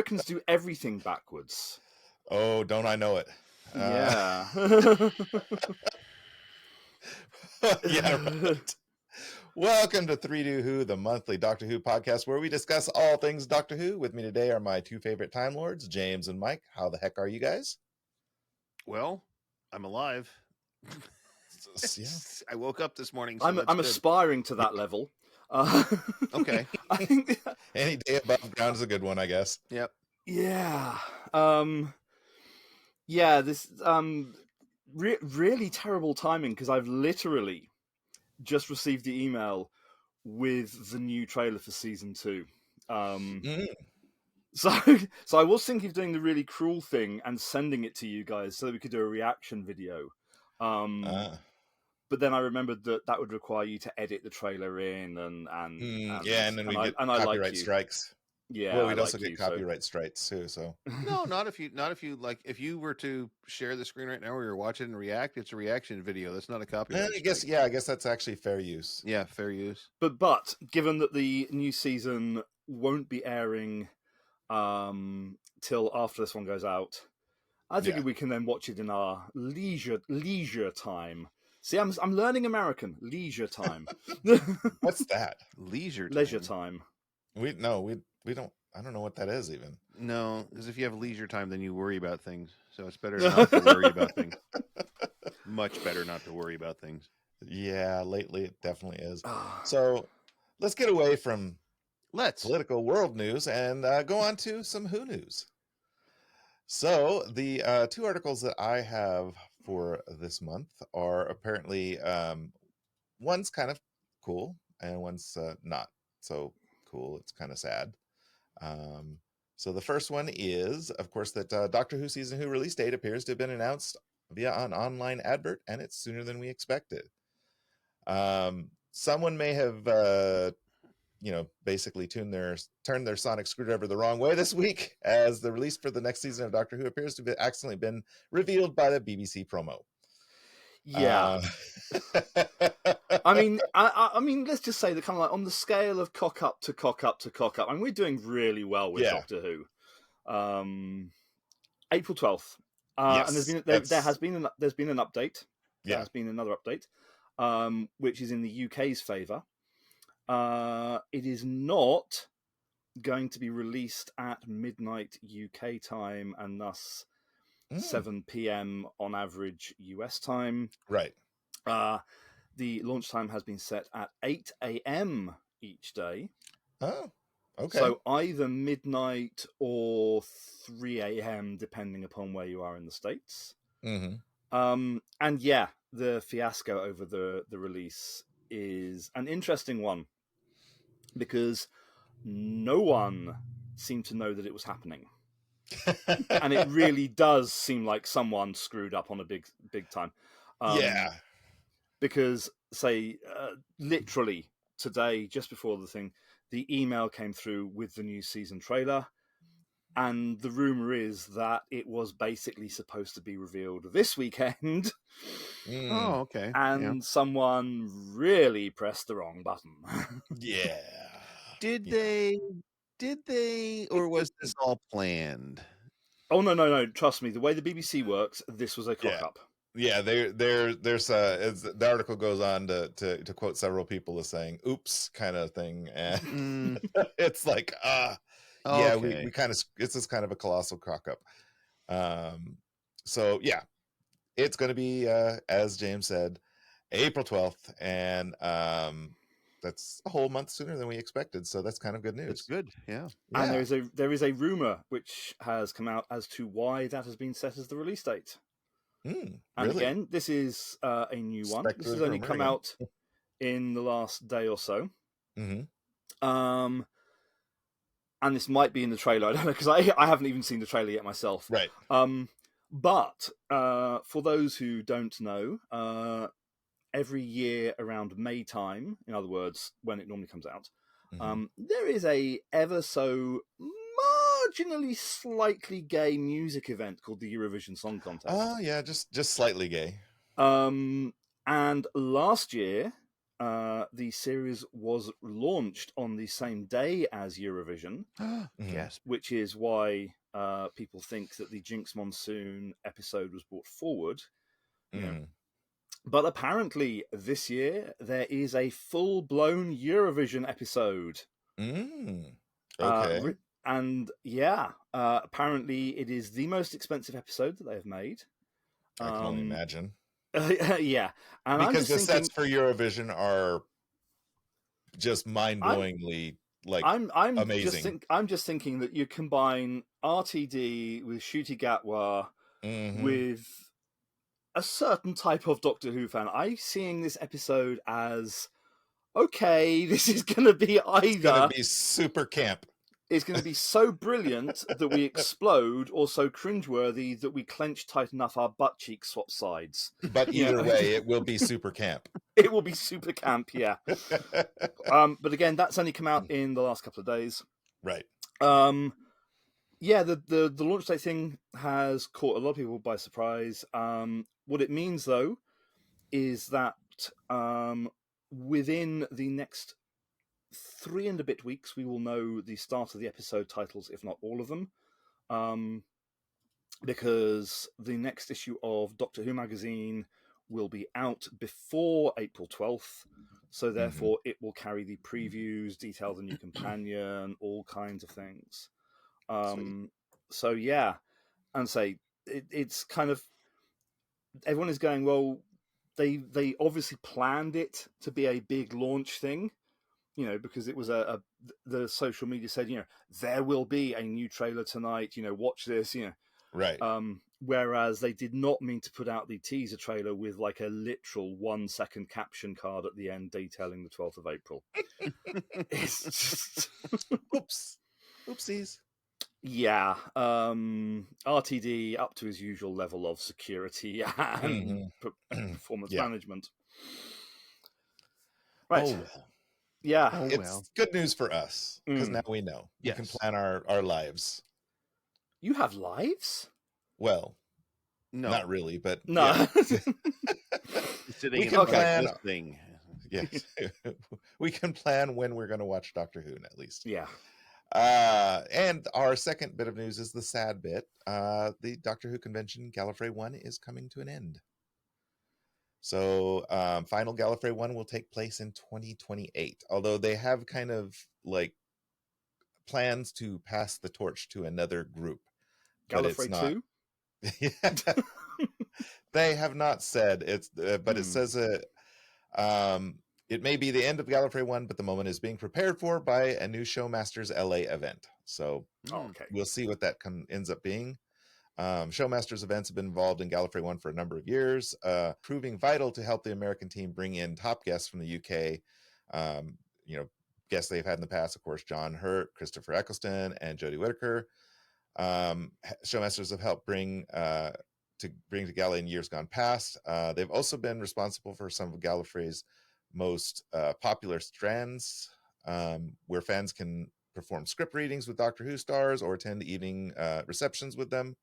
Americans do everything backwards. Oh, don't I know it? Yeah. Yeah, right. Welcome to 3 Do Who, the monthly Doctor Who podcast where we discuss all things Doctor Who. With me today are my two favorite Time Lords, James and Mike. How the heck are you guys? Well, I'm alive. Yeah. I woke up this morning. So I'm that's good. aspiring to that level. Okay. I think. Any day above ground is a good one, I guess. Yep. Yeah. Yeah. This really terrible timing because I've literally just received the email with the new trailer for season 2. So I was thinking of doing the really cruel thing and sending it to you guys so that we could do a reaction video. But then I remembered that would require you to edit the trailer in and then we get copyright strikes. Yeah, well, we'd also get copyright strikes too. So no, not if you like. If you were to share the screen right now, or you're watching and react, it's a reaction video. That's not a copyright. I guess that's actually fair use. Yeah, fair use. But given that the new season won't be airing till after this one goes out, I figured we can then watch it in our leisure time. See, I'm learning American. Leisure time. What's that? Leisure time. We don't. I don't know what that is even. No, because if you have leisure time, then you worry about things. So it's better not to worry about things. Much better not to worry about things. Yeah, lately it definitely is. So let's get away from political world news and go on to some Who news. So the two articles that I have for this month are apparently one's kind of cool and one's not so cool. It's kind of sad. So the first one is, of course, that Doctor Who Season Who release date appears to have been announced via an online advert, and it's sooner than we expected. Someone may have basically turned their sonic screwdriver the wrong way this week, as the release for the next season of Doctor Who appears to have accidentally been revealed by the BBC promo. Yeah. I mean, let's just say that kind of like on the scale of cock up to cock up to cock up. I mean, we're doing really well with Doctor Who. April 12th, and there's been an update. There has been another update, which is in the UK's favour. It is not going to be released at midnight UK time, and thus 7 p.m. on average US time. Right. The launch time has been set at 8 a.m. each day. Oh, okay. So either midnight or 3 a.m. depending upon where you are in the States. Mm-hmm. And yeah, the fiasco over the release is an interesting one because no one seemed to know that it was happening. And it really does seem like someone screwed up on a big time. Because, say, literally today, just before the thing, the email came through with the new season trailer, and the rumor is that it was basically supposed to be revealed this weekend. Oh, okay. And someone really pressed the wrong button. Yeah. Did they, or was this all planned? Oh, no. Trust me, the way the BBC works, this was a cock-up. Yeah, there's the article goes on to quote several people as saying "oops" kind of thing, and it's like we kind of, it's this kind of a colossal cock up. So yeah, it's going to be as James said, April 12th, and that's a whole month sooner than we expected. So that's kind of good news. It's good, yeah. And there is a rumor which has come out as to why that has been set as the release date. And really? Again, this is a new one. This has only come out in the last day or so. Mm-hmm. And this might be in the trailer. I don't know, because I haven't even seen the trailer yet myself. Right. But for those who don't know, every year around May time, in other words, when it normally comes out, there is a ever so marginally slightly gay music event called the Eurovision Song Contest. Oh yeah, just slightly gay. And last year, the series was launched on the same day as Eurovision. Yes. Which is why people think that the Jinx Monsoon episode was brought forward. You know. But apparently this year there is a full-blown Eurovision episode. Okay. And apparently it is the most expensive episode that they have made. I can only imagine. Yeah. And because the sets for Eurovision are just mind-blowingly amazing. I'm just thinking that you combine RTD with Ncuti Gatwa with a certain type of Doctor Who fan. I'm seeing this episode as, okay, this is going to be either... It's going to be super camp. It's going to be so brilliant that we explode, or so cringeworthy that we clench tight enough our butt cheeks swap sides. But either way, it will be super camp. It will be super camp, yeah. But again, that's only come out in the last couple of days. Right. Yeah, the launch date thing has caught a lot of people by surprise. What it means, though, is that within the next 3 and a bit weeks, we will know the start of the episode titles, if not all of them. Because the next issue of Doctor Who magazine will be out before April 12th. So therefore, it will carry the previews, detail the new companion, all kinds of things. So yeah, and say it's kind of, everyone is going, well, they obviously planned it to be a big launch thing, you know, because it was the social media said, you know, there will be a new trailer tonight, you know, watch this, you know. Right. Whereas they did not mean to put out the teaser trailer with like a literal 1-second caption card at the end detailing the 12th of April. It's just... Oopsies. Yeah. RTD up to his usual level of security and performance management. Right. Oh, well. Yeah. It's good news for us, because now we know. Yes. We can plan our lives. You have lives? Well, no, not really, but no. Yeah. Sitting we in can plan this thing. Yes, we can plan when we're going to watch Doctor Who, at least. Yeah. And our second bit of news is the sad bit. The Doctor Who convention, Gallifrey 1, is coming to an end. So, final Gallifrey 1 will take place in 2028. Although they have kind of like plans to pass the torch to another group. Gallifrey 2? They have not said it's, but it says it may be the end of Gallifrey 1, but the moment is being prepared for by a new Showmasters LA event. So we'll see what that ends up being. Showmasters events have been involved in Gallifrey 1 for a number of years, proving vital to help the American team bring in top guests from the UK. You know, guests they've had in the past, of course, John Hurt, Christopher Eccleston, and Jodie Whittaker. Showmasters have helped bring to Galley in years gone past. They've also been responsible for some of Gallifrey's most popular strands, where fans can perform script readings with Doctor Who stars or attend evening receptions with them.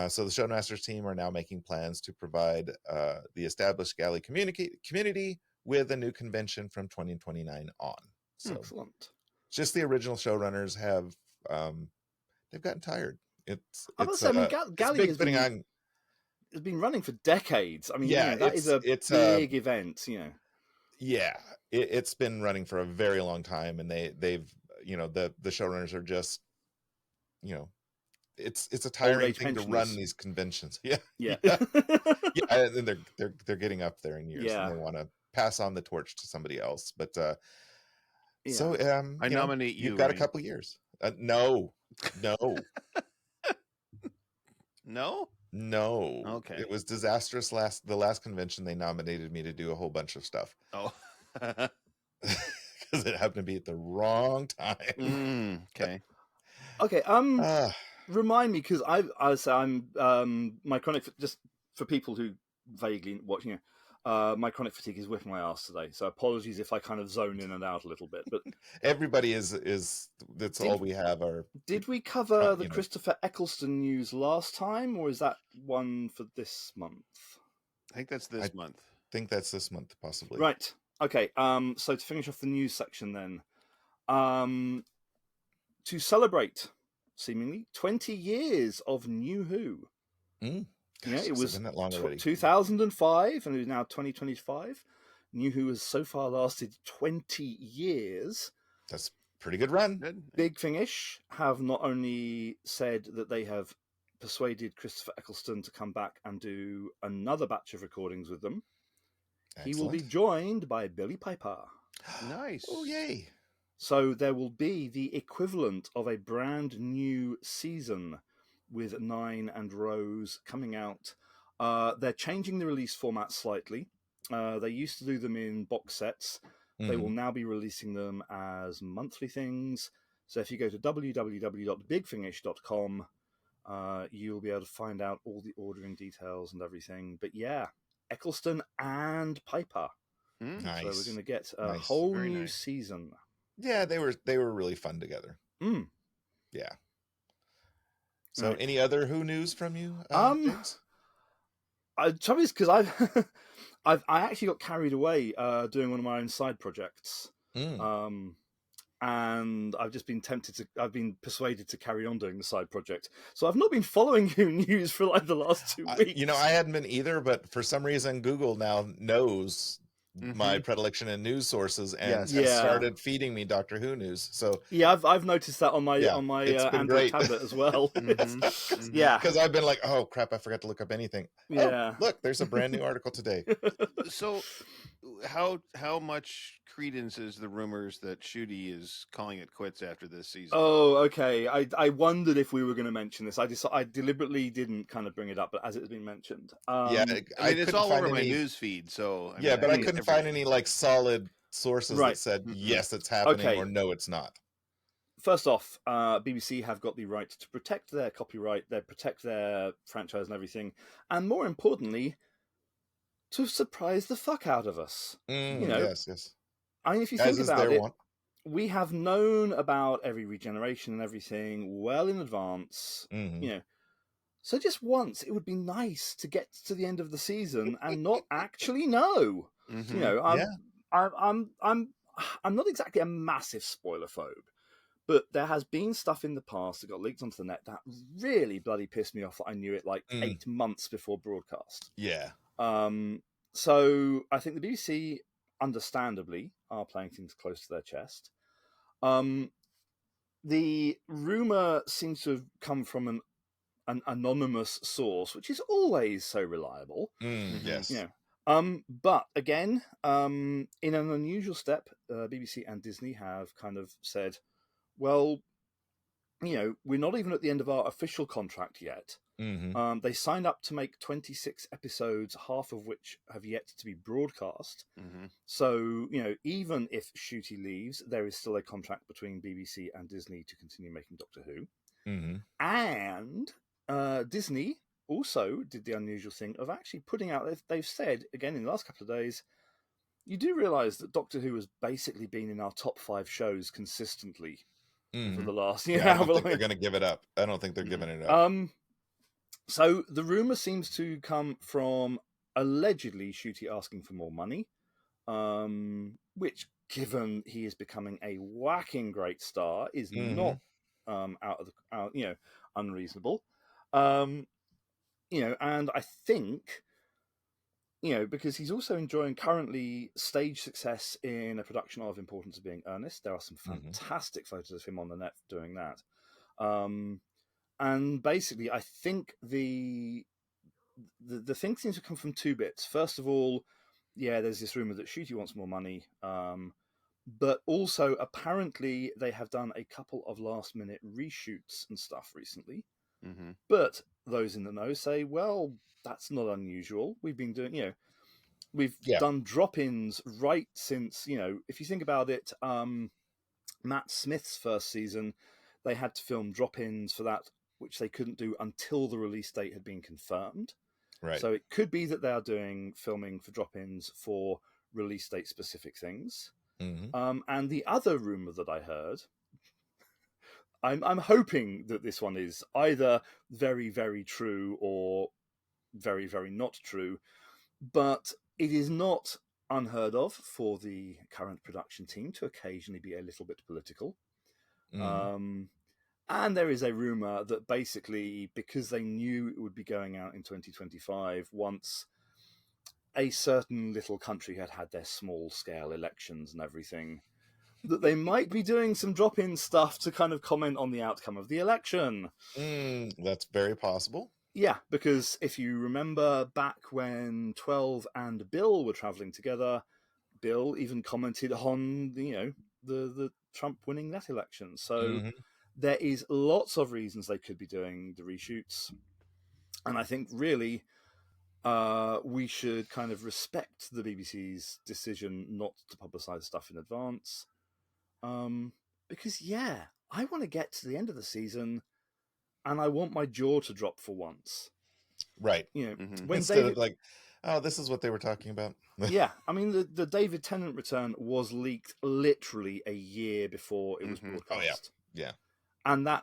So the Showmasters team are now making plans to provide the established Galley community with a new convention from 2029 on. So excellent. Just the original showrunners have they've gotten tired. Galley has been running for decades. I mean, yeah, you know, that is a big event, you know. Yeah, it's been running for a very long time, and they've you know, the showrunners are just, you know, it's a tiring thing to run these conventions. Yeah. And they're getting up there in years, and they want to pass on the torch to somebody else. But so I nominate you. You've got a couple years. No. No. Okay. It was disastrous. The last convention, they nominated me to do a whole bunch of stuff. Oh. Because it happened to be at the wrong time. Okay. Remind me, because I'm my chronic, just for people who vaguely watch, you know, my chronic fatigue is whipping my ass today. So apologies if I kind of zone in and out a little bit. But everybody is that's all we have. Did we cover the Christopher Eccleston news last time, or is that one for this month? I think that's this month. I think that's this month, possibly. Right. Okay. So to finish off the news section, then, to celebrate seemingly 20 years of New Who. Gosh, It was been that long already. 2005, and it is now 2025. New Who has so far lasted 20 years. That's a pretty good run. Good. Big Finish have not only said that they have persuaded Christopher Eccleston to come back and do another batch of recordings with them. Excellent. He will be joined by Billy Piper. Nice. Oh, yay. So there will be the equivalent of a brand new season with 9 and Rose coming out. They're changing the release format slightly. They used to do them in box sets. They will now be releasing them as monthly things. So if you go to www.bigfinish.com, you'll be able to find out all the ordering details and everything. But yeah, Eccleston and Piper. Nice. So we're going to get a whole new season. Yeah, they were really fun together. Yeah. So, any other Who news from you, James? Trouble is because I actually got carried away doing one of my own side projects, and I've just been I've been persuaded to carry on doing the side project. So I've not been following Who news for like the last 2 weeks. I hadn't been either, but for some reason, Google now knows my predilection in news sources and has started feeding me Doctor Who news. So yeah, I've noticed that on my Android tablet as well. Yeah, because I've been like, oh crap, I forgot to look up anything. Yeah, look, there's a brand new article today. So how much credence is the rumors that Ncuti is calling it quits after this season? Oh, okay. I wondered if we were going to mention this. I deliberately didn't kind of bring it up, but as it's been mentioned, I mean, it's all over my news feed. So I couldn't find any like solid sources that said yes, it's happening, or no, it's not. First off, BBC have got the right to protect their copyright, they protect their franchise and everything, and more importantly, to surprise the fuck out of us. Yes. I mean, if you think about it, we have known about every regeneration and everything well in advance. So just once, it would be nice to get to the end of the season and not actually know. I'm not exactly a massive spoiler phobe, but there has been stuff in the past that got leaked onto the net that really bloody pissed me off. That I knew it like 8 months before broadcast. Yeah. So I think the BBC, understandably, are playing things close to their chest. The rumor seems to have come from an anonymous source, which is always so reliable. Yes. But again, in an unusual step, BBC and Disney have kind of said, well, we're not even at the end of our official contract yet. They signed up to make 26 episodes, half of which have yet to be broadcast. So, even if Ncuti leaves, there is still a contract between BBC and Disney to continue making Doctor Who. And Disney also did the unusual thing of actually putting out, they've said, again, in the last couple of days, you do realise that Doctor Who has basically been in our top 5 shows consistently for the last year. I don't think they're going to give it up. I don't think they're giving it up. So the rumour seems to come from allegedly Ncuti asking for more money, which, given he is becoming a whacking great star, is not unreasonable. And I think, because he's also enjoying currently stage success in a production of Importance of Being Earnest. There are some fantastic photos of him on the net doing that. And basically, I think the thing seems to come from 2 bits. First of all, there's this rumor that Ncuti wants more money, but also apparently they have done a couple of last-minute reshoots and stuff recently. But those in the know say, well, that's not unusual. We've been doing, we've done drop-ins right since, if you think about it, Matt Smith's first season, they had to film drop-ins for that, which they couldn't do until the release date had been confirmed. Right. So it could be that they are doing filming for drop-ins for release date specific things. And the other rumor that I heard, I'm hoping that this one is either very, very true or very, very not true, but it is not unheard of for the current production team to occasionally be a little bit political. And there is a rumor that basically, because they knew it would be going out in 2025, once a certain little country had their small-scale elections and everything, that they might be doing some drop-in stuff to kind of comment on the outcome of the election. That's very possible. Yeah, because if you remember back when 12 and Bill were traveling together, Bill even commented on, the Trump winning that election. So there is lots of reasons they could be doing the reshoots. And I think really we should kind of respect the BBC's decision not to publicize stuff in advance. Because, I want to get to the end of the season and I want my jaw to drop for once. Right. When instead of like, oh, this is what they were talking about. Yeah, I mean, the David Tennant return was leaked literally a year before it was broadcast. Oh, yeah. And that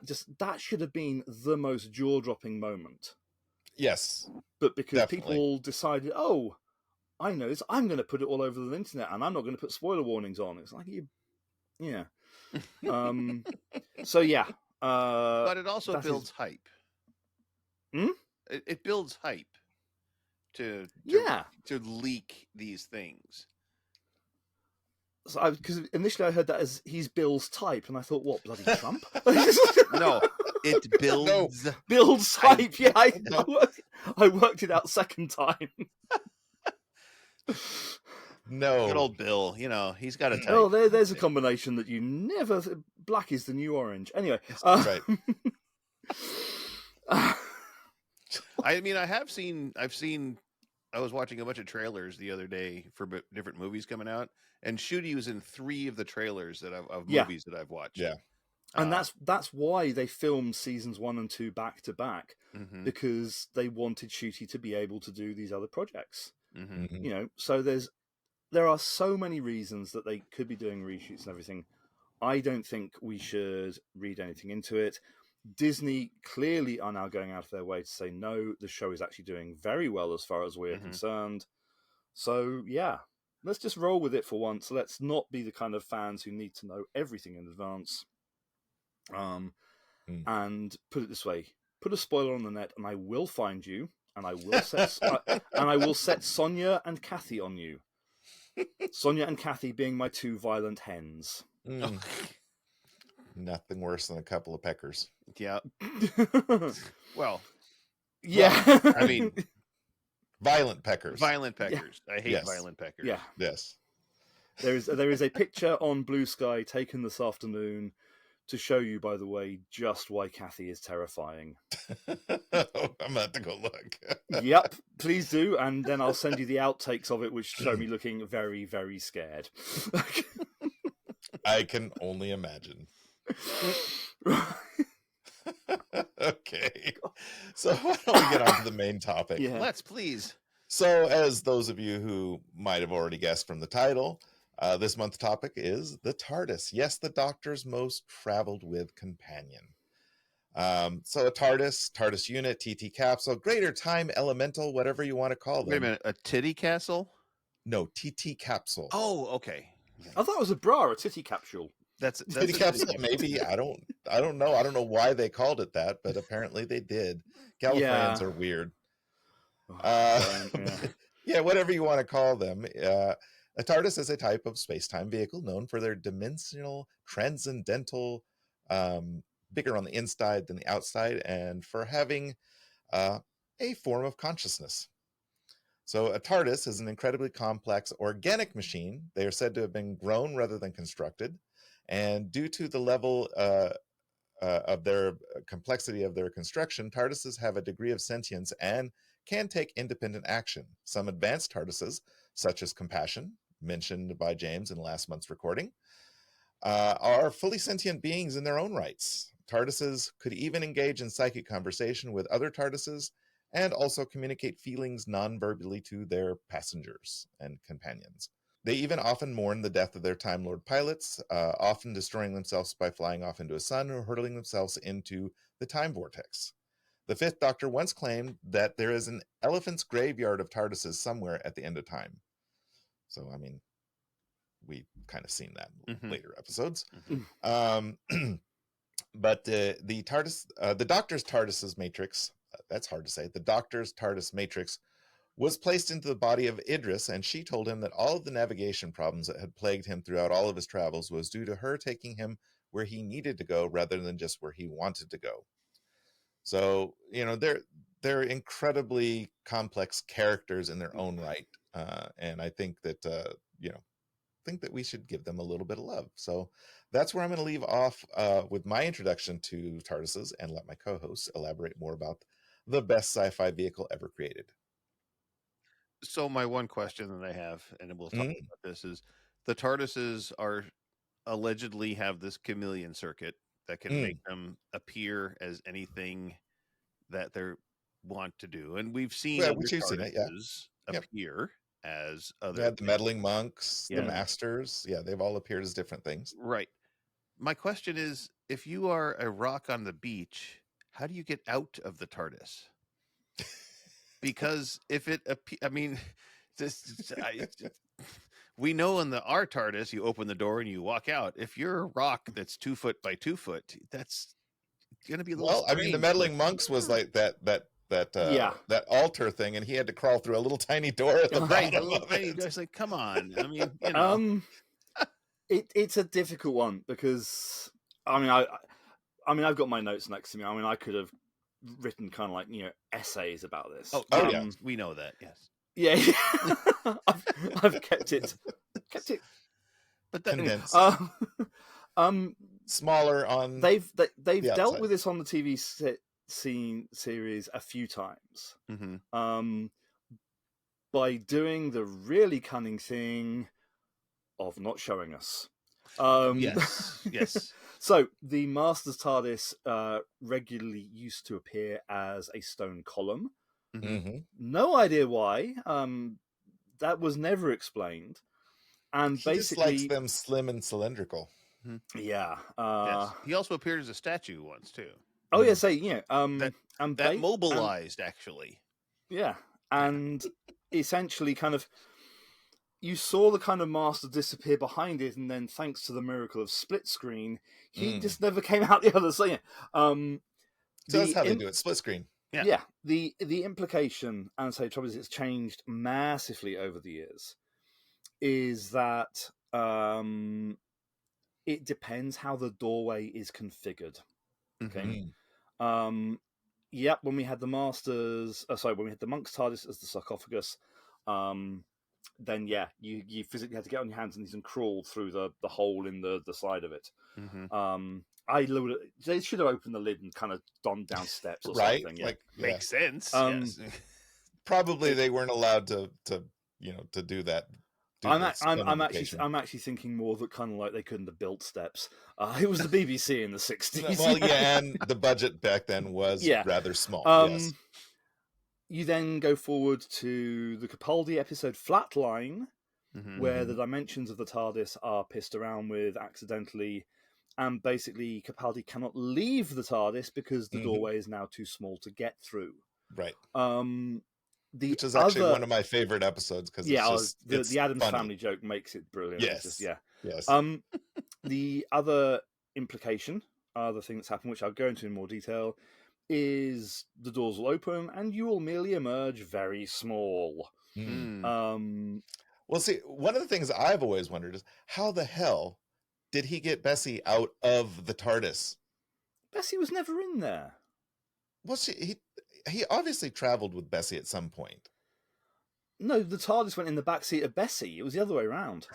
should have been the most jaw-dropping moment. Yes. But because people decided, oh, I know this, I'm going to put it all over the internet and I'm not going to put spoiler warnings on. It's like, yeah. So, yeah. But it also builds hype. It builds hype to leak these things. So because initially I heard that as he's Bill's type, and I thought, what, bloody Trump? No, it builds Bill's hype. Yeah, I worked it out second time. No, good old Bill. He's got a type. Oh, there's a combination that you never. Black is the new orange. Anyway, right. I was watching a bunch of trailers the other day for different movies coming out, and Shooty was in 3 of the trailers of movies that I've watched. Yeah. And that's why they filmed seasons 1 and 2 back to back, because they wanted Shooty to be able to do these other projects. So there are so many reasons that they could be doing reshoots and everything. I don't think we should read anything into it. Disney clearly are now going out of their way to say, no, the show is actually doing very well as far as we're concerned. So, yeah, let's just roll with it for once. Let's not be the kind of fans who need to know everything in advance. And put it this way, put a spoiler on the net and I will find you, and I will set Sonia and Kathy on you. Sonia and Kathy being my 2 violent hens. Nothing worse than a couple of peckers. Yeah. Well, yeah. I mean, violent peckers. Violent peckers. Yeah. I hate violent peckers. Yeah. Yes. There is a picture on Blue Sky taken this afternoon to show you, by the way, just why Kathy is terrifying. I'm about to go look. Yep, please do, and then I'll send you the outtakes of it, which show me looking very, very scared. I can only imagine. Okay, so why don't we get on to the main topic? Yeah. Let's, please. So, as those of you who might have already guessed from the title, this month's topic is the TARDIS. Yes, the Doctor's most traveled with companion. So a TARDIS unit, TT capsule, greater time elemental, whatever you want to call them. Wait a minute, a titty castle? No, TT capsule. Oh, okay. I thought it was a bra, a titty capsule. That's titty capsule, maybe. I don't know. I don't know why they called it that, but apparently they did. Gallifreyans are weird. Yeah, whatever you want to call them. A TARDIS is a type of space-time vehicle known for their dimensional, transcendental, bigger on the inside than the outside, and for having a form of consciousness. So a TARDIS is an incredibly complex organic machine. They are said to have been grown rather than constructed, and due to the level of their complexity of their construction, TARDISes have a degree of sentience and can take independent action. Some advanced TARDISes, such as Compassion, mentioned by James in last month's recording, are fully sentient beings in their own rights. TARDISes could even engage in psychic conversation with other TARDISes and also communicate feelings non-verbally to their passengers and companions. They even often mourn the death of their Time Lord pilots, often destroying themselves by flying off into a sun or hurtling themselves into the time vortex. The Fifth Doctor once claimed that there is an elephant's graveyard of TARDISes somewhere at the end of time. So, I mean, we've kind of seen that in Mm-hmm. later episodes. Mm-hmm. But the TARDIS, the Doctor's TARDIS's matrix, that's hard to say. The Doctor's TARDIS matrix was placed into the body of Idris, and she told him that all of the navigation problems that had plagued him throughout all of his travels was due to her taking him where he needed to go rather than just where he wanted to go. So, you know, they're incredibly complex characters in their own right, and I think that you know, think that we should give them a little bit of love. So that's where I'm going to leave off with my introduction to TARDISes, and let my co-hosts elaborate more about the best sci-fi vehicle ever created. So my one question that I have, and we'll talk about this, is the TARDISes are allegedly have this chameleon circuit that can make them appear as anything that they want to do, and we've seen other TARDISes appear as other. Yeah, the meddling monks, Yeah. the masters. Yeah, they've all appeared as different things. Right. My question is, if you are a rock on the beach, how do you get out of the TARDIS? Because if it, I mean, we know in our TARDIS, you open the door and you walk out. If you're a rock that's 2 foot by 2 foot, that's going to be a little. Well, I mean, the meddling monks was like that altar thing, and he had to crawl through a little tiny door at the bottom of it. It's like, come on. I mean, you know. It's a difficult one because I mean I've got my notes next to me. I mean I could have written kind of like, you know, essays about this. Yes, we know that. Yes. Yeah. I've kept it, but that condensed. Smaller on. They've dealt with this on the TV series a few times. Mm-hmm. By doing the really cunning thing of not showing us. Yes. So the Master's TARDIS regularly used to appear as a stone column. Mm-hmm. No idea why. That was never explained. And he basically just likes them slim and cylindrical. Mm-hmm. Yeah. Yes. He also appeared as a statue once too. Oh yeah, yeah. That mobilized actually. Yeah, and essentially, kind of, you saw the kind of Master disappear behind it, and then thanks to the miracle of split screen, he just never came out the other side. So that's how they do it, split screen. Yeah. The implication, and say trouble is it's changed massively over the years, is that it depends how the doorway is configured. Okay. Mm-hmm. Yep, when we had the Masters, when we had the Monk's TARDIS as the sarcophagus, then you physically had to get on your hands and knees and crawl through the hole in the side of it. Mm-hmm. They should have opened the lid and kind of gone down steps or right? something. Yeah. Like makes sense. Yes. Probably they weren't allowed to do that. I'm actually thinking more that kind of like they couldn't have built steps. It was the BBC in the 60s. Well, yeah, and the budget back then was rather small. Yes. You then go forward to the Capaldi episode Flatline, where the dimensions of the TARDIS are pissed around with accidentally, and basically Capaldi cannot leave the TARDIS because the doorway is now too small to get through. Right. Which is actually one of my favorite episodes because the Addams Family joke makes it brilliant. Yes. Yes. The other implication, the thing that's happened, which I'll go into in more detail, is the doors will open and you will merely emerge very small. Well, see, one of the things I've always wondered is how the hell did he get Bessie out of the TARDIS? Bessie was never in there. Well, he obviously traveled with Bessie at some point. No, the TARDIS went in the backseat of Bessie. It was the other way around.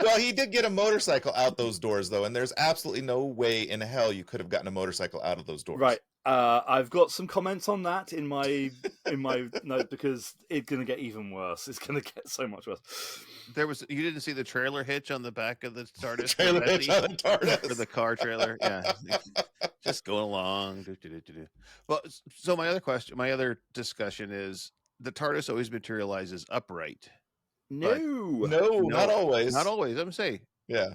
Well, he did get a motorcycle out those doors, though, and there's absolutely no way in hell you could have gotten a motorcycle out of those doors. Right. I've got some comments on that in my note because it's going to get even worse. It's going to get so much worse. You didn't see the trailer hitch on the back of the TARDIS? Trailer hitch on the TARDIS. For the car trailer, yeah. Just going along. Well, so my other discussion is the TARDIS always materializes upright. No, not always. Not always. I'm saying, yeah,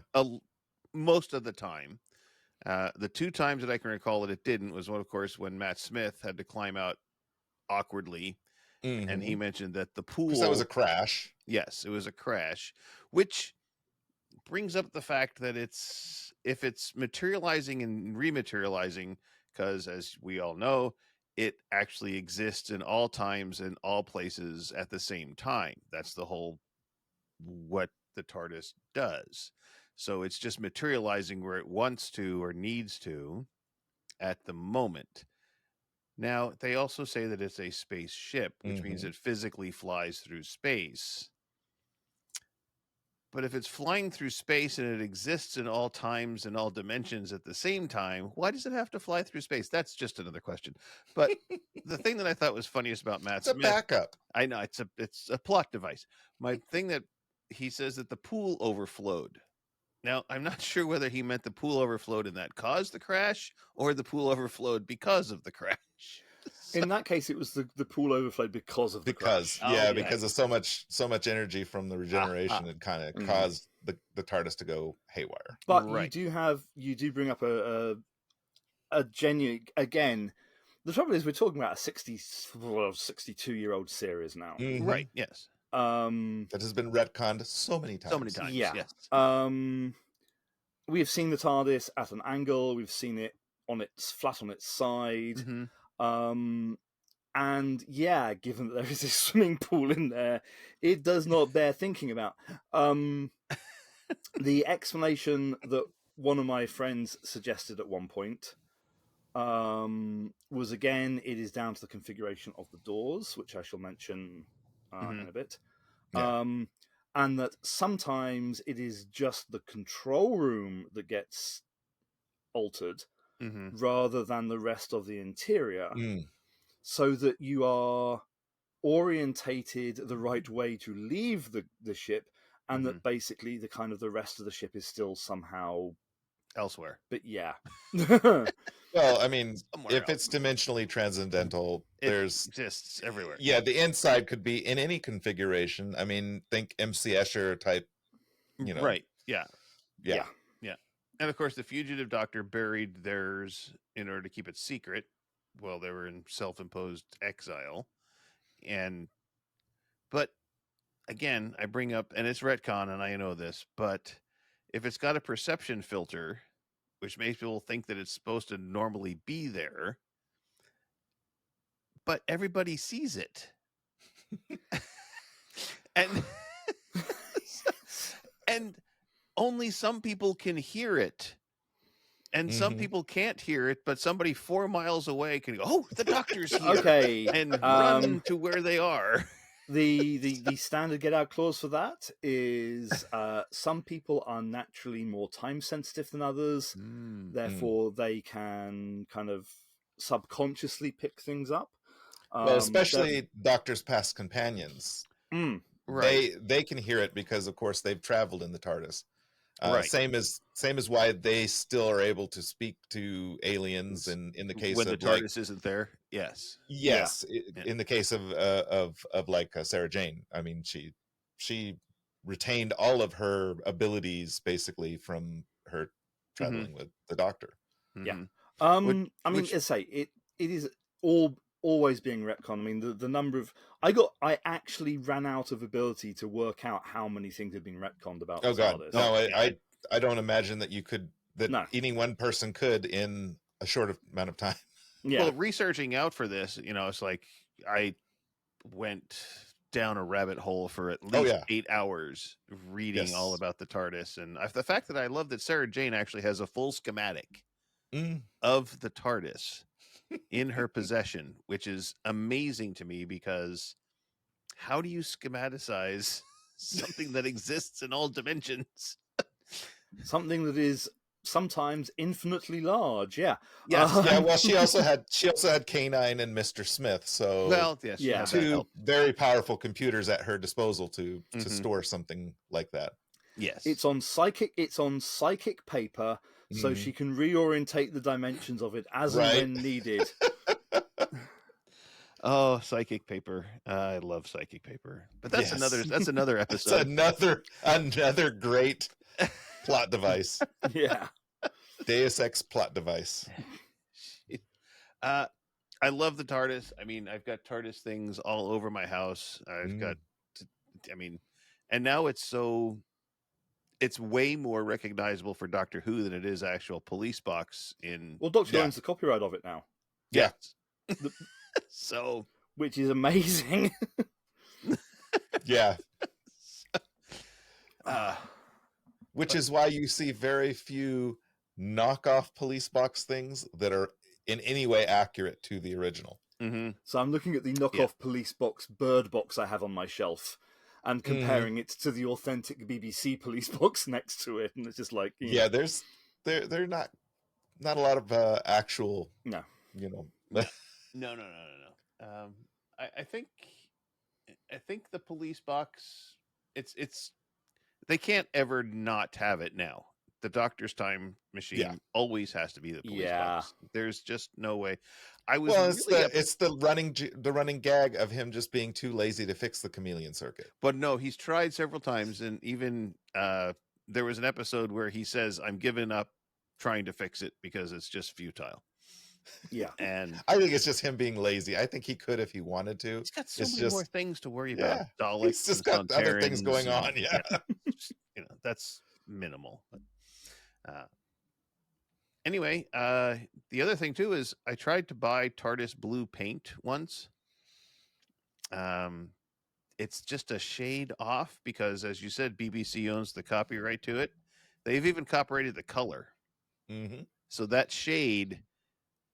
most of the time. The 2 times that I can recall that it didn't was one, of course, when Matt Smith had to climb out awkwardly, and he mentioned that the pool, that was a crash. Yes, it was a crash, which brings up the fact that if it's materializing and rematerializing, because as we all know, it actually exists in all times and all places at the same time. That's the whole what the TARDIS does. So it's just materializing where it wants to or needs to at the moment. Now, they also say that it's a spaceship, which means it physically flies through space. But if it's flying through space and it exists in all times and all dimensions at the same time, why does it have to fly through space? That's just another question. But the thing that I thought was funniest about Matt Smith, a backup. I know it's a plot device. My thing that he says that the pool overflowed. Now, I'm not sure whether he meant the pool overflowed and that caused the crash, or the pool overflowed because of the crash. In that case, it was the pool overflowed because of the crash. Because of so much energy from the regeneration, it kind of caused the TARDIS to go haywire. But you do bring up a genuine, again, the trouble is we're talking about a 62-year-old series now. Right, yes. That has been retconned so many times. Yeah. Yes. We have seen the TARDIS at an angle. We've seen it flat on its side. And yeah, given that there is a swimming pool in there, it does not bear thinking about. The explanation that one of my friends suggested at one point was, again, it is down to the configuration of the doors, which I shall mention in a bit. Yeah. And that sometimes it is just the control room that gets altered rather than the rest of the interior, so that you are orientated the right way to leave the ship, and that basically the rest of the ship is still somehow elsewhere. But yeah. Well, I mean, if it's dimensionally transcendental, it exists everywhere. Yeah, the inside could be in any configuration. I mean, think MC Escher type, Right. Yeah. And of course, the fugitive doctor buried theirs in order to keep it secret while they were in self-imposed exile. But again, I bring up, and it's retcon, and I know this, but if it's got a perception filter, which makes people think that it's supposed to normally be there, but everybody sees it. and only some people can hear it. And some people can't hear it, but somebody 4 miles away can go, "Oh, the doctor's here." Okay. And run to where they are. The standard get out clause for that is some people are naturally more time sensitive than others, therefore they can kind of subconsciously pick things up. Well, especially Doctor's past companions. Right. They can hear it because, of course, they've traveled in the TARDIS. Right. Same as why they still are able to speak to aliens, and in the case when of the TARDIS isn't there. Yes. In the case of like Sarah Jane, I mean, she retained all of her abilities basically from her traveling with the Doctor. Yeah. I mean, as I say, it is always being retcon. I mean, the number of I actually ran out of ability to work out how many things had been retconned about. Oh God, TARDIS. no! I don't imagine that you could any one person could in a short amount of time. Yeah. Well, researching out for this, it's like I went down a rabbit hole for at least 8 hours reading all about the TARDIS, and the fact that I love that Sarah Jane actually has a full schematic of the TARDIS in her possession, which is amazing to me, because how do you schematicize something that exists in all dimensions? Something that is sometimes infinitely large. Yeah. Yes. Well, she also had K9 and Mr. Smith, so two very powerful computers at her disposal to store something like that. Yes. It's on psychic paper, so she can reorientate the dimensions of it as and when needed. Oh, psychic paper! I love psychic paper, but that's another episode. That's another great plot device. Yeah, Deus Ex plot device. I love the TARDIS. I mean, I've got TARDIS things all over my house. I've got, I mean, and now it's way more recognizable for Doctor Who than it is actual police box in. Well, Doctor Who owns the copyright of it now. Yeah. So, which is amazing. Yeah. Which is why you see very few knockoff police box things that are in any way accurate to the original. Mm-hmm. So I'm looking at the knockoff police box bird box I have on my shelf and comparing it to the authentic BBC police box next to it, and it's just like they're not a lot of actual no. I think the police box it's they can't ever not have it now. The Doctor's Time Machine always has to be the police box. There's just no way. It's the running gag of him just being too lazy to fix the chameleon circuit. But no, he's tried several times, and even there was an episode where he says, "I'm giving up trying to fix it because it's just futile." Yeah, and I think it's just him being lazy. I think he could if he wanted to. He's got so many more things to worry about. Daleks, he's just got other things going on. Yeah, that's minimal. Anyway, the other thing too is I tried to buy TARDIS blue paint once. It's just a shade off because, as you said, BBC owns the copyright to it. They've even copyrighted the color. Mm-hmm. So that shade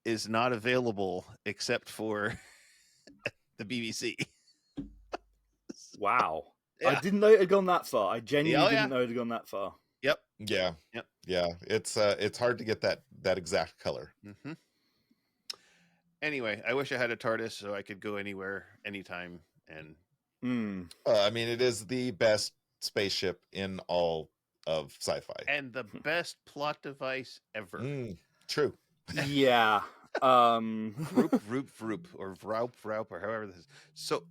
is not available except for the BBC. Wow. Yeah. I didn't know it had gone that far. I genuinely didn't know it had gone that far. Yep. Yeah. It's hard to get that exact color. Mm-hmm. Anyway, I wish I had a TARDIS so I could go anywhere, anytime, and. I mean, it is the best spaceship in all of sci-fi, and the best plot device ever. True. Yeah. Vroop, or Vraup, or however this is. So,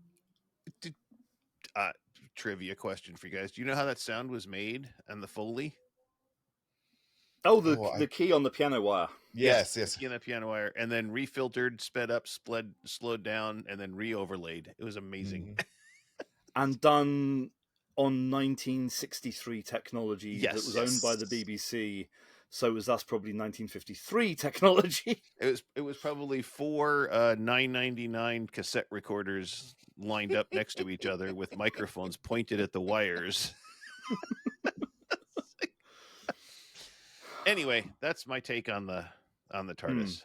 trivia question for you guys: do you know how that sound was made and the Foley? Oh, the key on the piano wire. Yes. The key on the piano wire, and then refiltered, sped up, slowed down, and then re-overlaid. It was amazing. And done on 1963 technology that was owned by the BBC. So it was thus probably 1953 technology. It was probably 4 $9.99 cassette recorders lined up next to each other with microphones pointed at the wires. Anyway, that's my take on the TARDIS.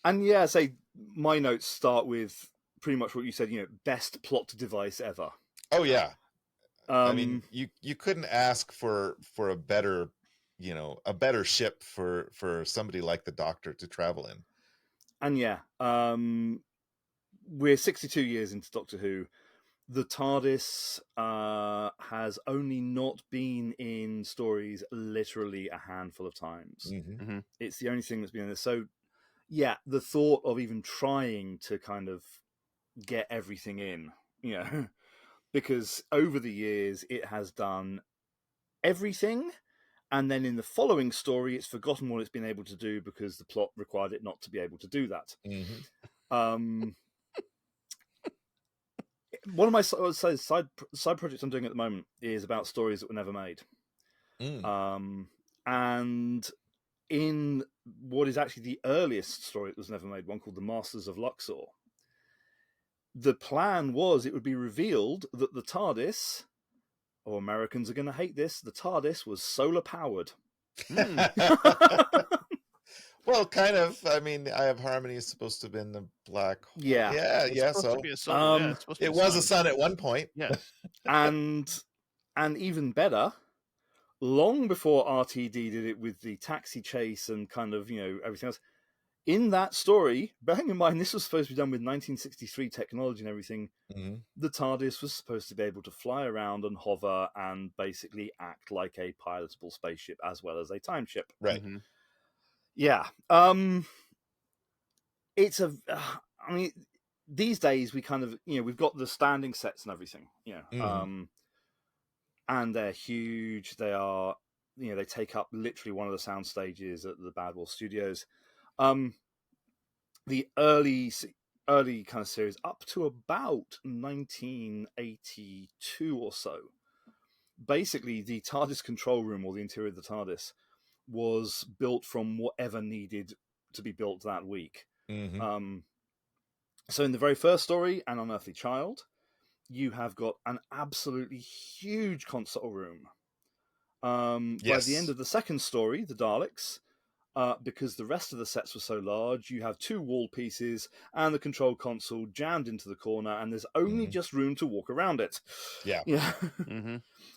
And say my notes start with pretty much what you said. Best plot device ever. Oh yeah. I mean, you couldn't ask for a better. A better ship for somebody like the Doctor to travel in. And we're 62 years into Doctor Who. The TARDIS has only not been in stories literally a handful of times. Mm-hmm. It's the only thing that's been in there. So, the thought of even trying to kind of get everything in, because over the years it has done everything. And then in the following story, it's forgotten what it's been able to do because the plot required it not to be able to do that. Mm-hmm. One of my side projects I'm doing at the moment is about stories that were never made. And in what is actually the earliest story that was never made, one called The Masters of Luxor, the plan was it would be revealed that the TARDIS... Oh, Americans are going to hate this. The TARDIS was solar powered. Well, kind of. I mean, Eye of Harmony is supposed to have been the black hole. Yeah. So it was a sun at one point. Yes. and even better, long before RTD did it with the taxi chase and kind of everything else. In that story, bearing in mind this was supposed to be done with 1963 technology and everything, the TARDIS was supposed to be able to fly around and hover and basically act like a pilotable spaceship as well as a time ship. Right. Mm-hmm. Yeah. It's I mean, these days we kind of, we've got the standing sets and everything, and they're huge. They are, they take up literally one of the sound stages at the Badwell Studios. the early kind of series up to about 1982 or so. Basically, the TARDIS control room, or the interior of the TARDIS, was built from whatever needed to be built that week. So in the very first story, An Unearthly Child, you have got an absolutely huge console room. By the end of the second story, The Daleks, because the rest of the sets were so large, you have 2 wall pieces and the control console jammed into the corner, and there's only just room to walk around it. Yeah.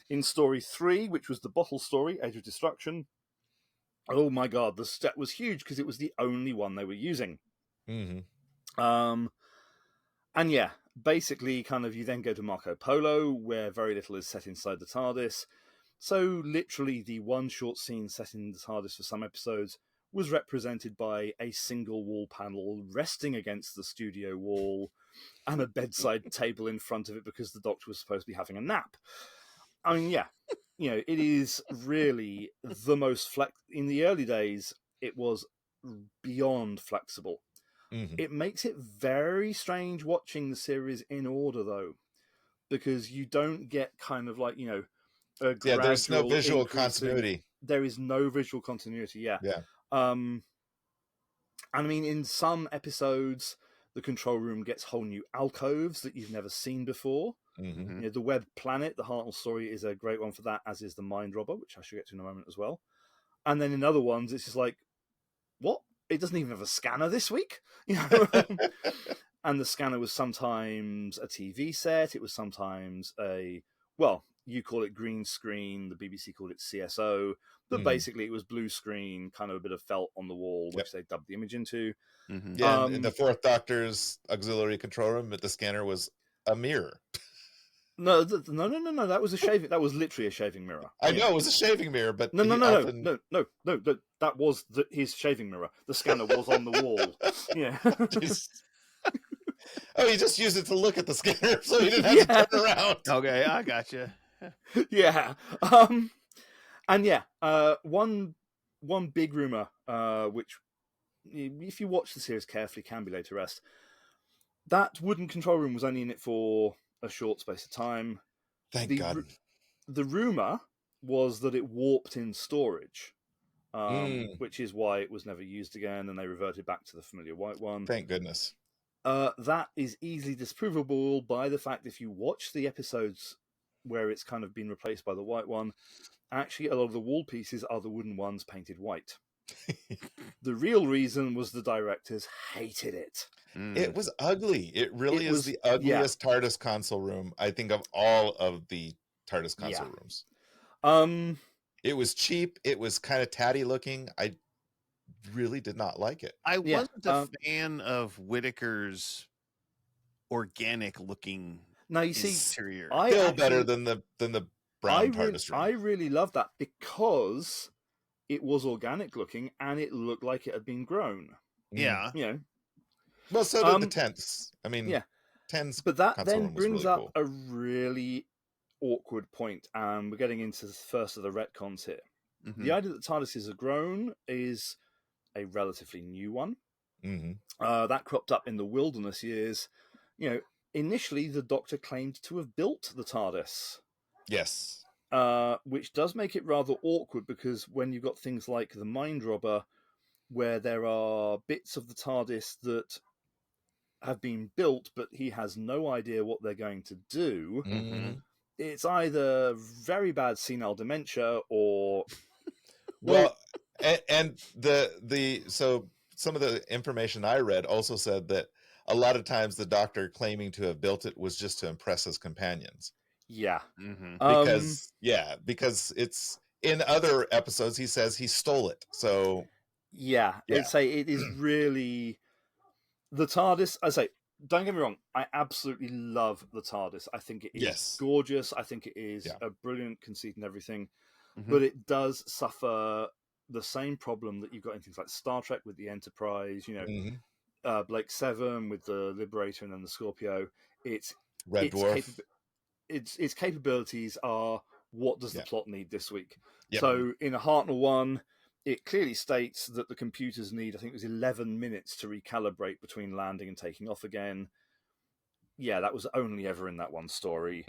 In story 3, which was the bottle story, Age of Destruction, oh my god, the set was huge because it was the only one they were using. And yeah, basically, kind of, you then go to Marco Polo, where very little is set inside the TARDIS. So literally, the one short scene set in the TARDIS for some episodes was represented by a single wall panel resting against the studio wall and a bedside table in front of it because the Doctor was supposed to be having a nap. I mean, yeah, it is really the most in the early days, it was beyond flexible. It makes it very strange watching the series in order, though, because you don't get kind of like, a gradual there's no visual increasing... continuity. There is no visual continuity, yeah. And I mean, in some episodes, the control room gets whole new alcoves that you've never seen before. The Web Planet, the Hartnell story, is a great one for that, as is the Mind Robber, which I shall get to in a moment as well. And then in other ones, it's just like, what? It doesn't even have a scanner this week? And the scanner was sometimes a TV set. It was sometimes you call it green screen. The BBC called it CSO. But basically, it was blue screen, kind of a bit of felt on the wall, which they dubbed the image into. Yeah, in the Fourth Doctor's auxiliary control room, the scanner was a mirror. No. That was a shaving. That was literally a shaving mirror. I know it was a shaving mirror, but no. That was his shaving mirror. The scanner was on the wall. Yeah. Oh, he just used it to look at the scanner, so he didn't have to turn around. Okay, I gotcha. Yeah. And yeah, one big rumor, which, if you watch the series carefully, can be laid to rest. That wooden control room was only in it for a short space of time. Thank God. The rumor was that it warped in storage, which is why it was never used again, and they reverted back to the familiar white one. Thank goodness. That is easily disprovable by the fact, if you watch the episodes where it's kind of been replaced by the white one, actually a lot of the wall pieces are the wooden ones painted white. The real reason was the directors hated it. It was ugly. It really is the ugliest TARDIS console room, I think, of all of the TARDIS console rooms. It was cheap. It was kind of tatty looking. I really did not like it. I wasn't a fan of Whittaker's organic looking interior. Still better than the brown TARDIS room. I really love that because it was organic looking and it looked like it had been grown. Yeah. Well, so did the tents. I mean, tents. But that then really brings up cool. a really awkward point, and we're getting into the first of the retcons here. The idea that TARDISes are grown is a relatively new one. That cropped up in the Wilderness years. Initially, the Doctor claimed to have built the TARDIS. Yes. Which does make it rather awkward, because when you've got things like the Mind Robber, where there are bits of the TARDIS that have been built, but he has no idea what they're going to do, it's either very bad senile dementia or... Well, and so some of the information I read also said that a lot of times the Doctor claiming to have built it was just to impress his companions. Yeah. Because it's in other episodes he says he stole it. So it is really the TARDIS. I say, don't get me wrong, I absolutely love the TARDIS. I think it is gorgeous. I think it is a brilliant conceit and everything. But it does suffer the same problem that you've got in things like Star Trek with the Enterprise, Blake 7 with the Liberator and then the Scorpio. Its capabilities are, what does the plot need this week? So in a Hartnell one, it clearly states that the computers need, I think it was 11 minutes to recalibrate between landing and taking off again. Yeah, that was only ever in that one story.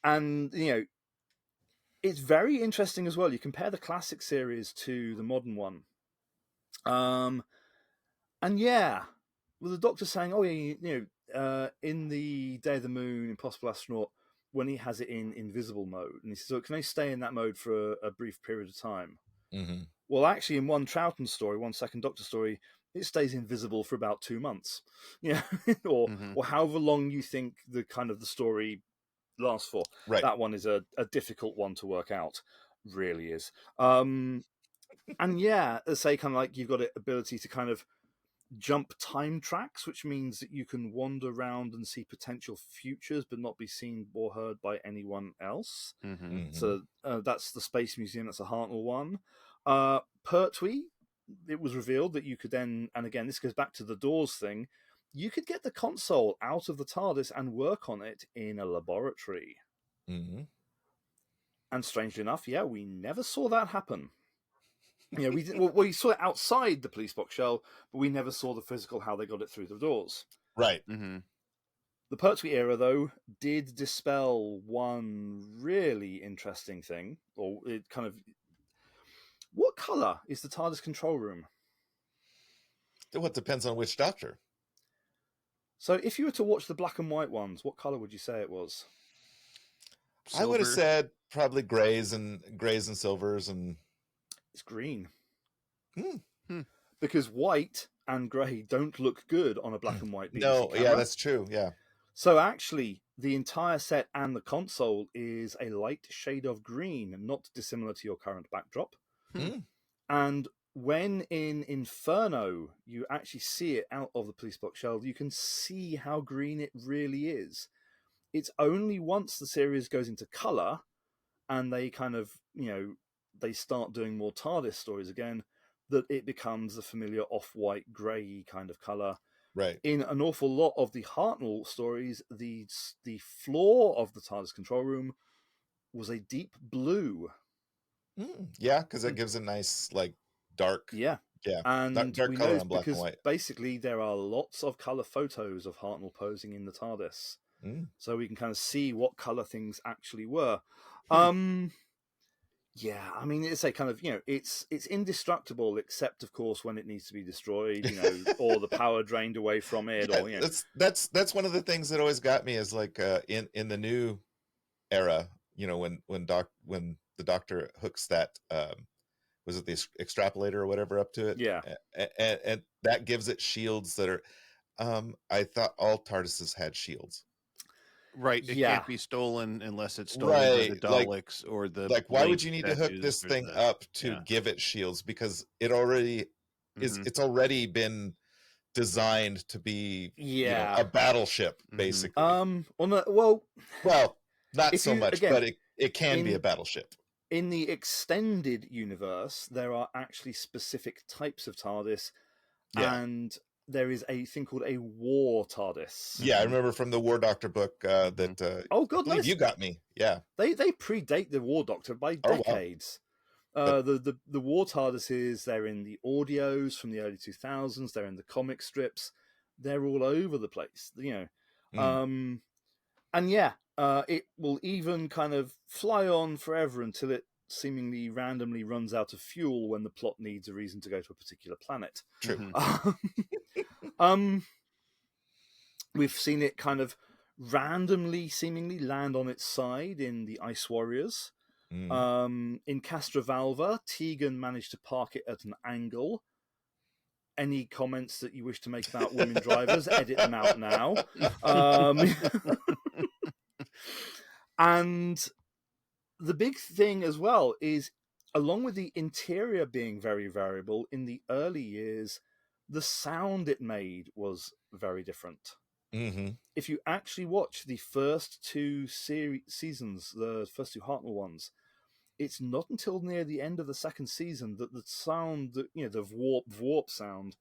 And, it's very interesting as well. You compare the classic series to the modern one. And yeah, with the Doctor saying, "Oh yeah, in the Day of the Moon, Impossible Astronaut, when he has it in invisible mode, and he says, so can I stay in that mode for a brief period of time?" Mm-hmm. Well, actually, in one Troughton story, one Second Doctor story, it stays invisible for about 2 months, or however long you think the story lasts for. Right. That one is a difficult one to work out, really is. And yeah, let's say kind of like you've got an ability to kind of jump time tracks, which means that you can wander around and see potential futures but not be seen or heard by anyone else. So that's the Space Museum. That's a Hartnell one. Pertwee, it was revealed that you could then, and again, this goes back to the Doors thing, you could get the console out of the TARDIS and work on it in a laboratory. And strangely enough, yeah, we never saw that happen. We saw it outside the police box shell, but we never saw the physical how they got it through the doors. Right. The Pertwee era, though, did dispel one really interesting thing, or it kind of. What color is the TARDIS control room? Well, it depends on which Doctor. So, if you were to watch the black and white ones, what color would you say it was? Silver. I would have said probably grays and silvers, and it's green. Because white and grey don't look good on a black and white BBC camera. Yeah, that's true. Yeah. So actually, the entire set and the console is a light shade of green, not dissimilar to your current backdrop. And when in Inferno, you actually see it out of the police box shell, you can see how green it really is. It's only once the series goes into colour and they kind of, they start doing more TARDIS stories again, that it becomes the familiar off-white, grey kind of colour. Right. In an awful lot of the Hartnell stories, the floor of the TARDIS control room was a deep blue. Yeah, because it gives a nice, like, dark... Yeah. And dark color on black and white. Basically, there are lots of colour photos of Hartnell posing in the TARDIS. So we can kind of see what colour things actually were. Yeah, I mean, it's a kind of, it's indestructible, except, of course, when it needs to be destroyed, or the power drained away from it. Yeah, or that's one of the things that always got me is like in the new era, when the Doctor hooks that was it the extrapolator or whatever up to it? Yeah, and that gives it shields that are. I thought all TARDISes had shields. Right, it can't be stolen unless it's stolen by the Daleks or the... Like, why would you need to hook this thing up to give it shields? Because it already it's already been designed to be a battleship, basically. Well, not so much, but it can be a battleship. In the extended universe, there are actually specific types of TARDIS, and there is a thing called a war TARDIS. Yeah, I remember from the War Doctor book that. Oh God, I believe you got me. Yeah, they predate the War Doctor by decades. Wow. The War TARDISes, they're in the audios from the early 2000s. They're in the comic strips. They're all over the place. And it will even kind of fly on forever until it seemingly randomly runs out of fuel when the plot needs a reason to go to a particular planet. True. We've seen it kind of randomly, seemingly land on its side in the Ice Warriors. In Castrovalva, Tegan managed to park it at an angle. Any comments that you wish to make about women drivers, edit them out now. And the big thing as well is, along with the interior being very variable, in the early years, the sound it made was very different. If you actually watch the first two seasons, the first two Hartnell ones, it's not until near the end of the second season that the sound, the warp sound,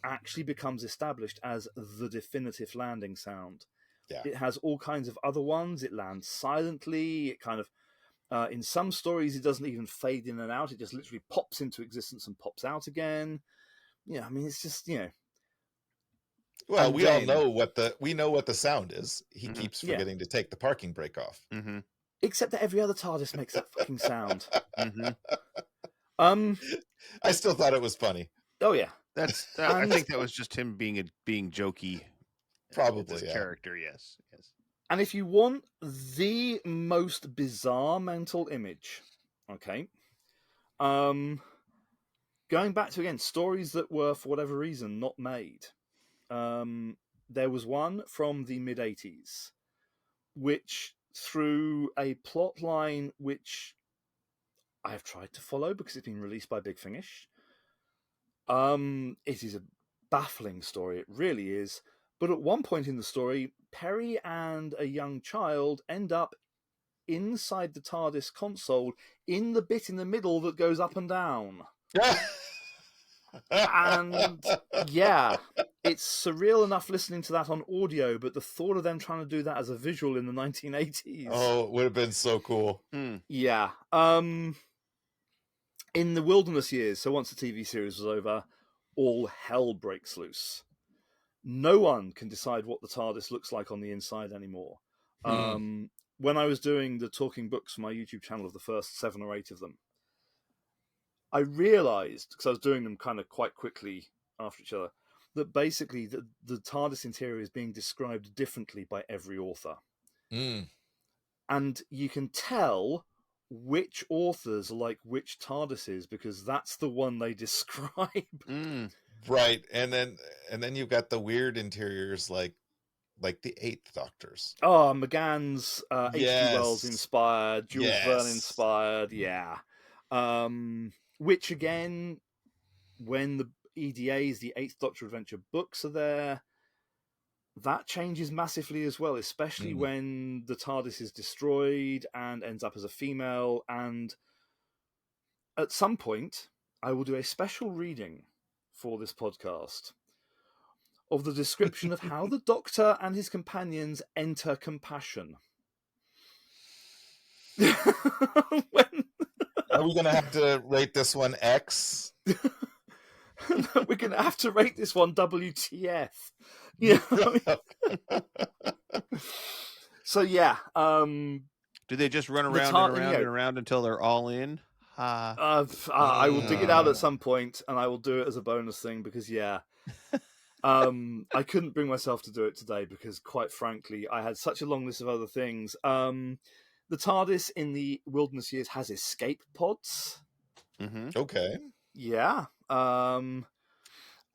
actually becomes established as the definitive landing sound. It has all kinds of other ones. It lands silently. It kind of, In some stories, it doesn't even fade in and out. It just literally pops into existence and pops out again. Yeah, I mean, it's just, Well, we all know what the sound is. He keeps forgetting to take the parking brake off. Mm-hmm. Except that every other TARDIS makes that fucking sound. I still thought it was funny. Oh yeah, I think that was just him being jokey. Probably, his character. Yes. And if you want the most bizarre mental image, okay, going back to, again, stories that were, for whatever reason, not made. There was one from the mid-'80s, which, through a plot line which I have tried to follow because it's been released by Big Finish, it is a baffling story. It really is. But at one point in the story, Perry and a young child end up inside the TARDIS console in the bit in the middle that goes up and down. And yeah, it's surreal enough listening to that on audio, but the thought of them trying to do that as a visual in the 1980s. Oh, it would have been so cool. Yeah. In the Wilderness Years, so once the TV series was over, all hell breaks loose. No one can decide what the TARDIS looks like on the inside anymore. When I was doing the talking books for my YouTube channel of the first 7 or 8 of them, I realised, because I was doing them kind of quite quickly after each other, that basically the TARDIS interior is being described differently by every author. And you can tell which authors like which TARDISes because that's the one they describe. Right, and then you've got the weird interiors like the 8th Doctor's. Oh, McGann's H.G. Wells inspired, Jules Verne inspired, yeah. Which again, when the EDAs, the 8th Doctor Adventure books are there, that changes massively as well, especially when the TARDIS is destroyed and ends up as a female. And at some point, I will do a special reading for this podcast of the description of how the Doctor and his companions enter compassion. Are we going to have to rate this one X? We're going to have to rate this one WTF. Yeah. So yeah. Do they just run around and around and around until they're all in? I will dig it out at some point, and I will do it as a bonus thing because I couldn't bring myself to do it today because, quite frankly, I had such a long list of other things. The TARDIS in the Wilderness Years has escape pods. Okay. Yeah. I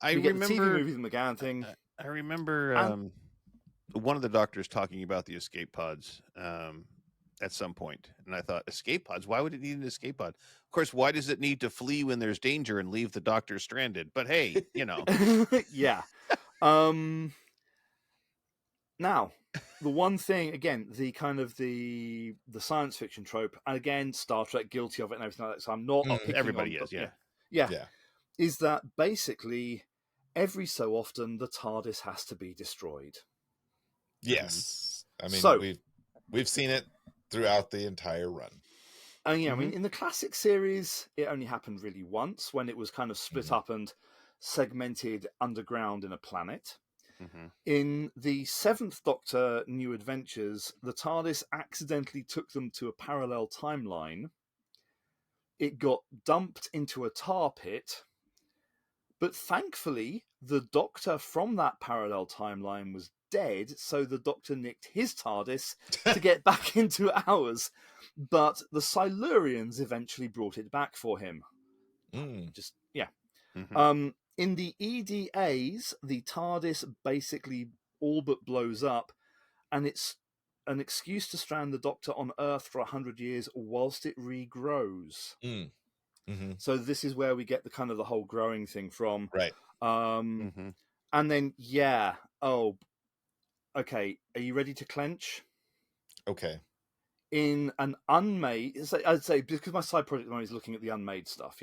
remember the TV movie, the McGann thing. I remember one of the Doctors talking about the escape pods at some point, and I thought, escape pods? Why would it need an escape pod? Of course, why does it need to flee when there's danger and leave the Doctor stranded? But hey, yeah. Now, the one thing, again, the kind of the science fiction trope, and again, Star Trek guilty of it and everything like that, so I'm not picking everybody on, is, yeah, is that basically every so often the TARDIS has to be destroyed. Yes. I mean, we've seen it throughout the entire run. And I mean, in the classic series, it only happened really once when it was kind of split up and segmented underground in a planet. In the 7th Doctor New Adventures, the TARDIS accidentally took them to a parallel timeline. It got dumped into a tar pit, but thankfully, the Doctor from that parallel timeline was dead, so the Doctor nicked his TARDIS to get back into ours. But the Silurians eventually brought it back for him. In the EDAs, the TARDIS basically all but blows up, and it's an excuse to strand the Doctor on Earth for 100 years whilst it regrows. So this is where we get the kind of the whole growing thing from. Right. And then, okay, are you ready to clench? Okay. In an unmade, I'd say, because my side project at the moment is looking at the unmade stuff,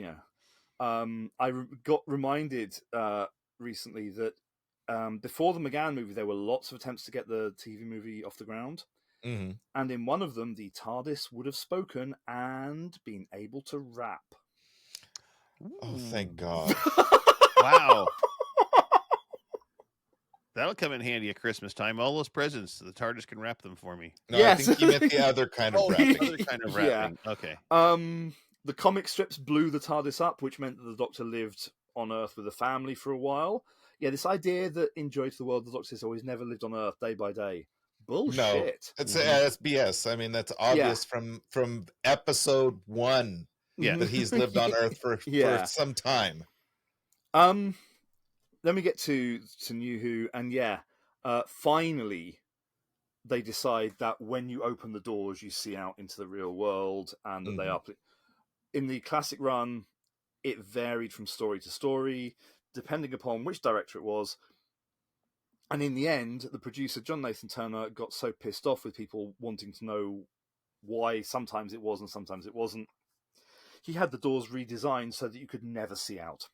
I got reminded recently that before the McGann movie, there were lots of attempts to get the TV movie off the ground. Mm-hmm. And in one of them, the TARDIS would have spoken and been able to rap. Oh, thank God. Wow. That'll come in handy at Christmas time. All those presents, the TARDIS can wrap them for me. No, yes. I think you meant the other kind of wrapping. The other kind of wrapping. Yeah. Okay. The comic strips blew the TARDIS up, which meant that the Doctor lived on Earth with a family for a while. Yeah, this idea that in Joy to the World, the Doctor says, he's never lived on Earth day by day. Bullshit. No, it's BS. I mean, that's obvious from episode 1 that he's lived on Earth for some time. Let me get to New Who, and finally they decide that when you open the doors, you see out into the real world, and that they are. In the classic run, it varied from story to story, depending upon which director it was. And in the end, the producer, John Nathan Turner, got so pissed off with people wanting to know why sometimes it was and sometimes it wasn't. He had the doors redesigned so that you could never see out.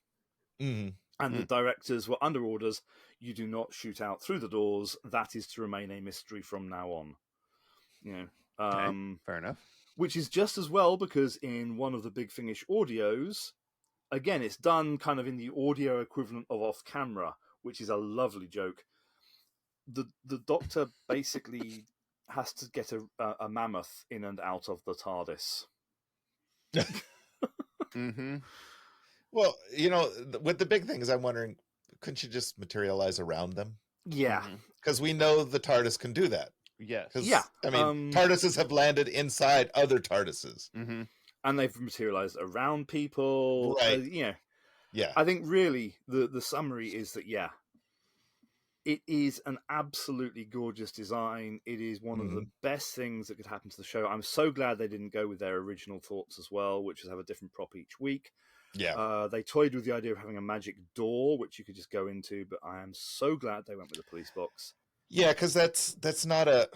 Mm-hmm. And the directors were under orders, you do not shoot out through the doors. That is to remain a mystery from now on. Fair enough. Which is just as well, because in one of the Big Finish audios, again, it's done kind of in the audio equivalent of off camera, which is a lovely joke. The Doctor basically has to get a mammoth in and out of the TARDIS. Mm-hmm. Well, with the big things, I'm wondering, couldn't you just materialize around them? Yeah. Because we know the TARDIS can do that. Yes. Yeah. I mean, TARDISes have landed inside other TARDISes. Mm-hmm. And they've materialized around people. Right. Yeah. I think really the summary is that, it is an absolutely gorgeous design. It is one of the best things that could happen to the show. I'm so glad they didn't go with their original thoughts as well, which is have a different prop each week. Yeah. They toyed with the idea of having a magic door, which you could just go into, but I am so glad they went with the police box. Yeah, because it's not a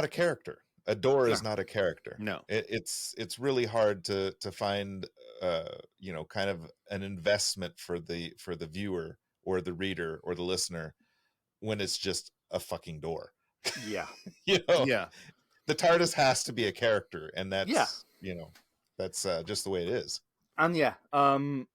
character. A door is not a character. No. It's really hard to find kind of an investment for the viewer or the reader or the listener when it's just a fucking door. Yeah. The TARDIS has to be a character, and that's that's just the way it is. And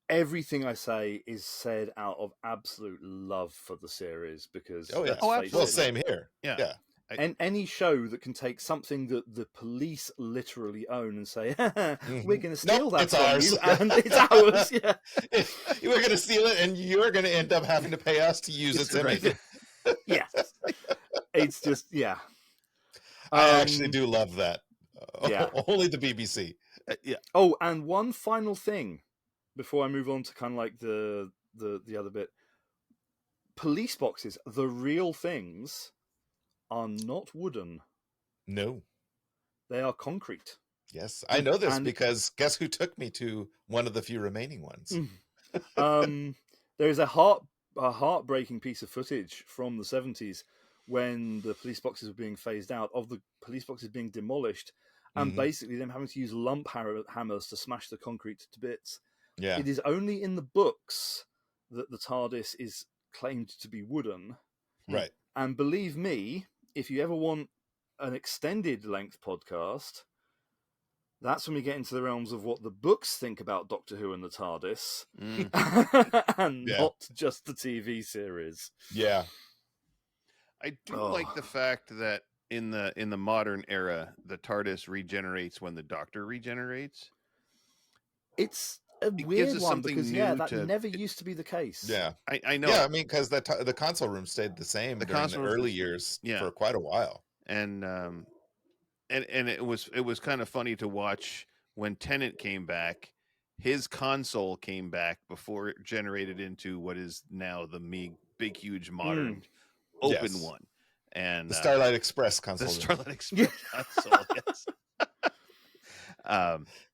everything I say is said out of absolute love for the series, because well, same here. Yeah. And any show that can take something that the police literally own and say, we're going to steal that from ours. you, and it's ours. Yeah, we're going to steal it, and you're going to end up having to pay us to use its image. Yeah, it's just I actually do love that. Only the BBC. Oh, and one final thing before I move on to kind of like the other bit. Police boxes, the real things, are not wooden. No. They are concrete. Yes, I know this because guess who took me to one of the few remaining ones? There is a heartbreaking piece of footage from the 70s when the police boxes were being phased out, of the police boxes being demolished, and basically them having to use lump hammers to smash the concrete to bits. Yeah. It is only in the books that the TARDIS is claimed to be wooden. Right. And believe me, if you ever want an extended length podcast, that's when we get into the realms of what the books think about Doctor Who and the TARDIS, and not just the TV series. Yeah. I do like the fact that in the modern era, the TARDIS regenerates when the Doctor regenerates. It's a weird one because that never used to be the case. Yeah, I know. Yeah, I mean, because the console room stayed the same during the early years for quite a while, and it was kind of funny to watch when Tennant came back. His console came back before it generated into what is now the big, huge modern open one, and the Starlight Express console. The Starlight Express console. Yes.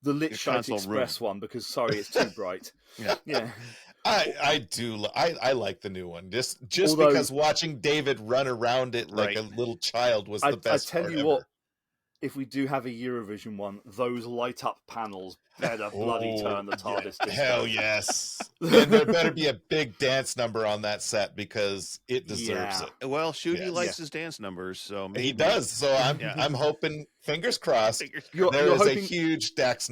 The Lit Shite Express one, because it's too bright. Yeah. I do. I like the new one just because watching David run around it like a little child was the best. I tell you what, if we do have a Eurovision one, those light up panels better bloody turn the TARDIS disco. Hell yes. And there better be a big dance number on that set because it deserves it. Well, Shooty likes his dance numbers, so maybe. He does. So I'm hoping, fingers crossed, there is a huge dance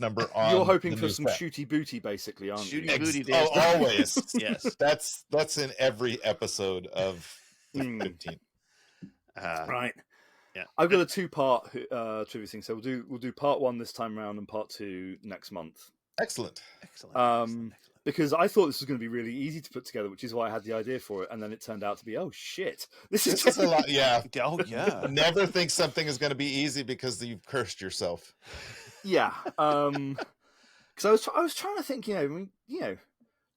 number on. You're hoping for the some set. shooty booty, basically, aren't you? Shooty booty dance. Always. Yes. That's in every episode of the 15th. Right. Yeah. I've got a 2-part trivia thing, so we'll do part 1 this time around and part 2 next month. Excellent. Because I thought this was going to be really easy to put together, which is why I had the idea for it, and then it turned out to be, oh shit, this is a lot. Yeah. Oh yeah. Never think something is going to be easy because you've cursed yourself. Yeah. Because I was trying to think,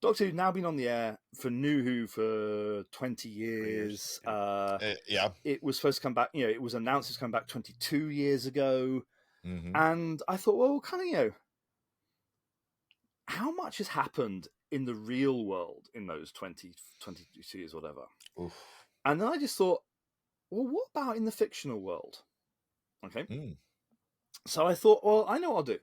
Doctor Who's now been on the air for New Who for 20 years. It was supposed to come back, it was announced to come back 22 years ago. Mm-hmm. And I thought, well, kind of, how much has happened in the real world in those 22 years, whatever. Oof. And then I just thought, well, what about in the fictional world? Okay. Mm. So I thought, well, I know what I'll do.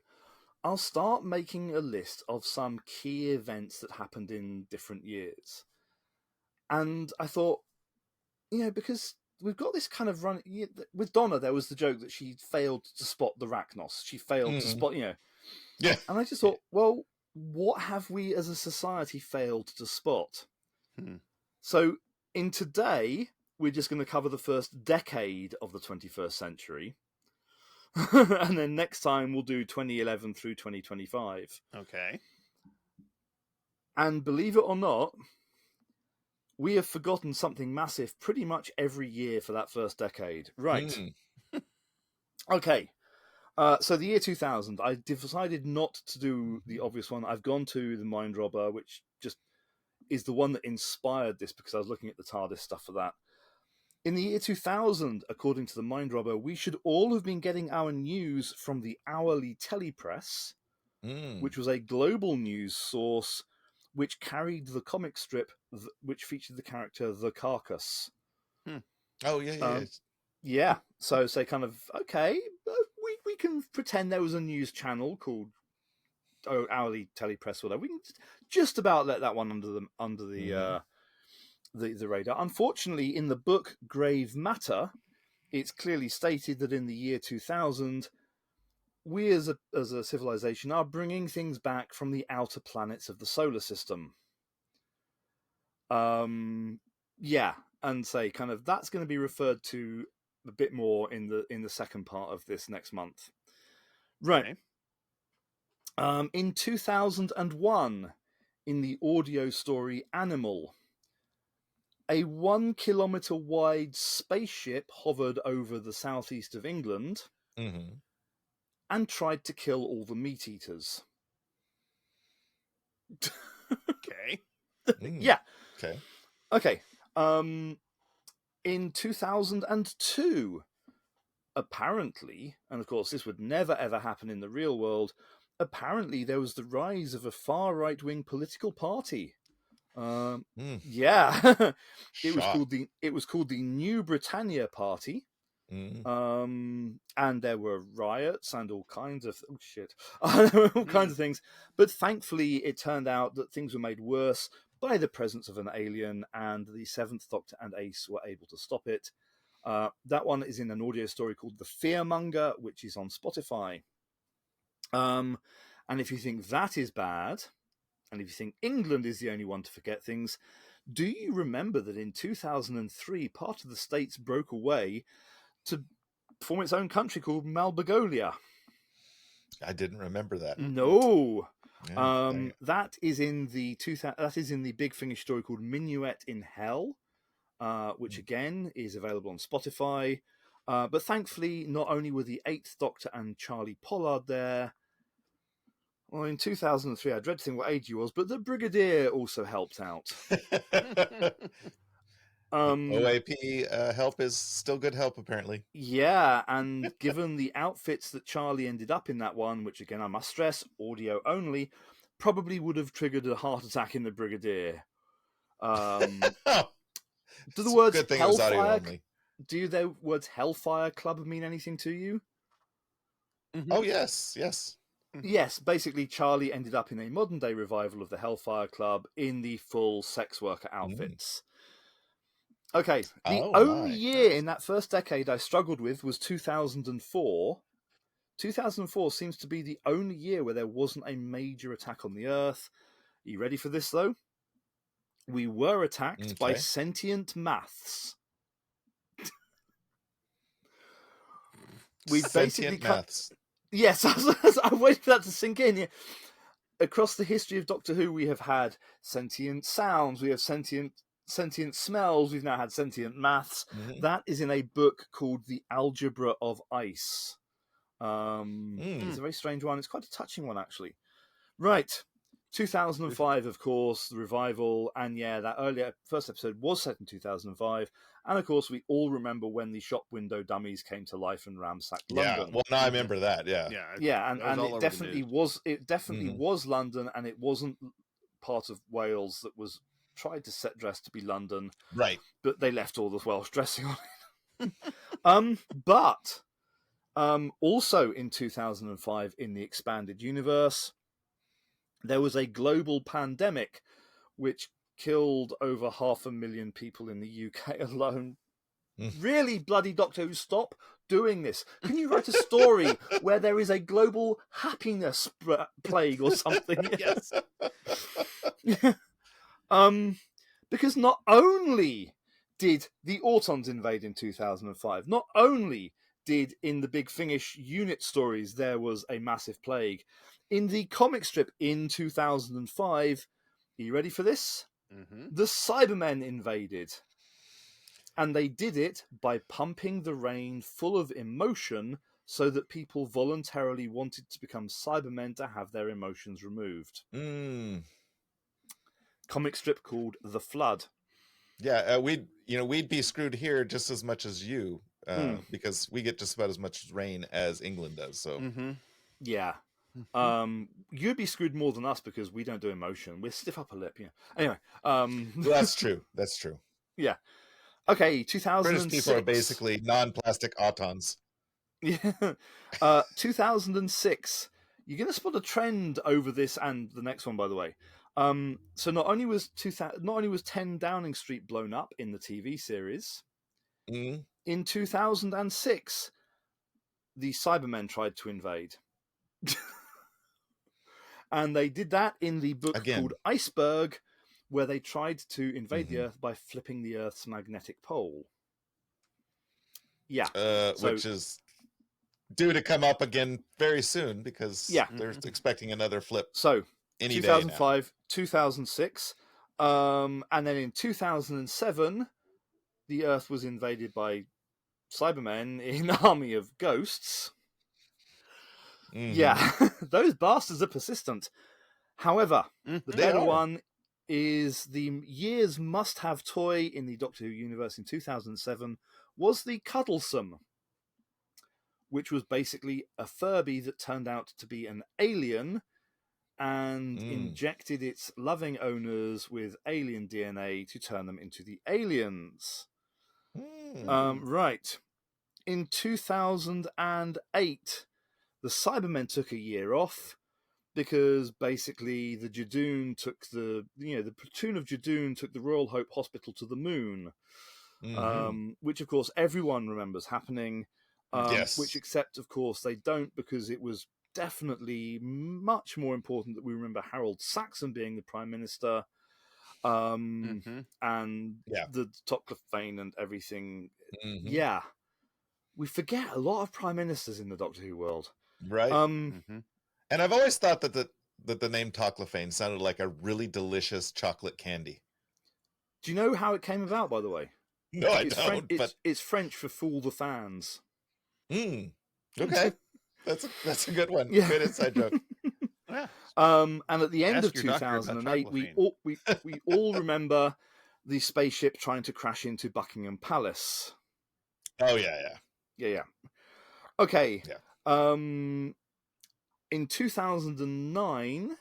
I'll start making a list of some key events that happened in different years. And I thought, because we've got this kind of run... With Donna, there was the joke that she failed to spot the Rachnos. She failed to spot, Yeah. And I just thought, well, what have we as a society failed to spot? So in today, we're just going to cover the first decade of the 21st century. And then next time we'll do 2011 through 2025. Okay. And believe it or not, we have forgotten something massive pretty much every year for that first decade. Right. Okay. So the year 2000, I decided not to do the obvious one. I've gone to the Mind Robber, which just is the one that inspired this because I was looking at the TARDIS stuff for that. In the year 2000, according to the Mind Robber, we should all have been getting our news from the Hourly Telepress, which was a global news source which carried the comic strip which featured the character The Carcass. Oh, yeah. Yeah, so say kind of, okay, we can pretend there was a news channel called Hourly Telepress, whatever. We can just about let that one under the radar. Unfortunately, in the book Grave Matter, it's clearly stated that in the year 2000, we as a civilization are bringing things back from the outer planets of the solar system. Yeah, and say kind of that's going to be referred to a bit more in the second part of this next month. Right. Okay. In 2001, in the audio story Animal, a 1 kilometer wide spaceship hovered over the southeast of England and tried to kill all the meat eaters. Okay. Yeah. Okay. In 2002, apparently, and of course this would never ever happen in the real world, apparently there was the rise of a far right-wing political party. Yeah. It was called the New Britannia Party. And there were riots and all kinds of all kinds of things. But thankfully, it turned out that things were made worse by the presence of an alien, and the Seventh Doctor and Ace were able to stop it. That one is in an audio story called The Fearmonger, which is on Spotify. And if you think that is bad, and if you think England is the only one to forget things, do you remember that in 2003, part of the states broke away to form its own country called Malbagolia? I didn't remember that. No. That is in the Big Finish story called Minuet in Hell, which again is available on Spotify. But thankfully, not only were the Eighth Doctor and Charlie Pollard there. Well, in 2003, I dread to think what age he was, but the Brigadier also helped out. OAP help is still good help, apparently. Yeah, and given the outfits that Charlie ended up in that one, which again I must stress, audio only, probably would have triggered a heart attack in the Brigadier. Do the words Hellfire? Do the words Hellfire Club mean anything to you? Mm-hmm. Oh, yes. Yes, basically Charlie ended up in a modern day revival of the Hellfire Club in the full sex worker outfits. Okay, the only year in that first decade I struggled with was 2004. 2004 seems to be the only year where there wasn't a major attack on the Earth. Are you ready for this, though? We were attacked by sentient maths. We basically maths. Yes, I'm waiting for that to sink in. Yeah. Across the history of Doctor Who, we have had sentient sounds, we have sentient smells, we've now had sentient maths. Mm-hmm. That is in a book called The Algebra of Ice. It's a very strange one. It's quite a touching one, actually. Right. 2005, of course, the revival, and that earlier first episode was set in 2005, and of course we all remember when the shop window dummies came to life and ransacked London. Well, no, I remember that. And it definitely was. It definitely was London, and it wasn't part of Wales that was tried to set dress to be London, right? But they left all the Welsh dressing on it. Also in 2005, in the expanded universe, there was a global pandemic which killed over 500,000 people in the UK alone. Really, bloody Doctor Who, stop doing this. Can you write a story where there is a global happiness plague or something? Yes. Because not only did the Autons invade in 2005, not only did in the Big Finish unit stories there was a massive plague, in the comic strip in 2005, are you ready for this? The Cybermen invaded. And they did it by pumping the rain full of emotion so that people voluntarily wanted to become Cybermen to have their emotions removed. Comic strip called The Flood. Yeah, we'd be screwed here just as much as you, because we get just about as much rain as England does. So yeah. You'd be screwed more than us because we don't do emotion. We're stiff upper lip. Yeah. Anyway. Well, that's true. Yeah. Okay. 2006. British people are basically non-plastic Autons. Yeah. 2006. You're going to spot a trend over this and the next one, by the way. So not only was 10 Downing Street blown up in the TV series, in 2006, the Cybermen tried to invade. And they did that in the book called Iceberg, where they tried to invade the Earth by flipping the Earth's magnetic pole. Yeah. Which is due to come up again very soon because they're expecting another flip. So, any 2005, 2006, and then in 2007, the Earth was invaded by Cybermen in an army of ghosts. Yeah, those bastards are persistent. However, the better one is the year's must-have toy in the Doctor Who universe in 2007 was the Cuddlesome, which was basically a Furby that turned out to be an alien and injected its loving owners with alien DNA to turn them into the aliens. Right. In 2008, the Cybermen took a year off because basically the Jadoon took the platoon of Jadoon took the Royal Hope Hospital to the moon, which of course everyone remembers happening. Which, except of course they don't, because it was definitely much more important that we remember Harold Saxon being the Prime Minister, and the Toclafane and everything. Yeah, we forget a lot of Prime Ministers in the Doctor Who world. Right. And I've always thought that the name Toclafane sounded like a really delicious chocolate candy. Do you know how it came about, by the way? No, I don't. It's French for fool the fans. Okay. That's a good one. Yeah. Good inside joke. Yeah. And at the end of 2008, we all remember the spaceship trying to crash into Buckingham Palace. Oh yeah. Okay. Yeah. In 2009,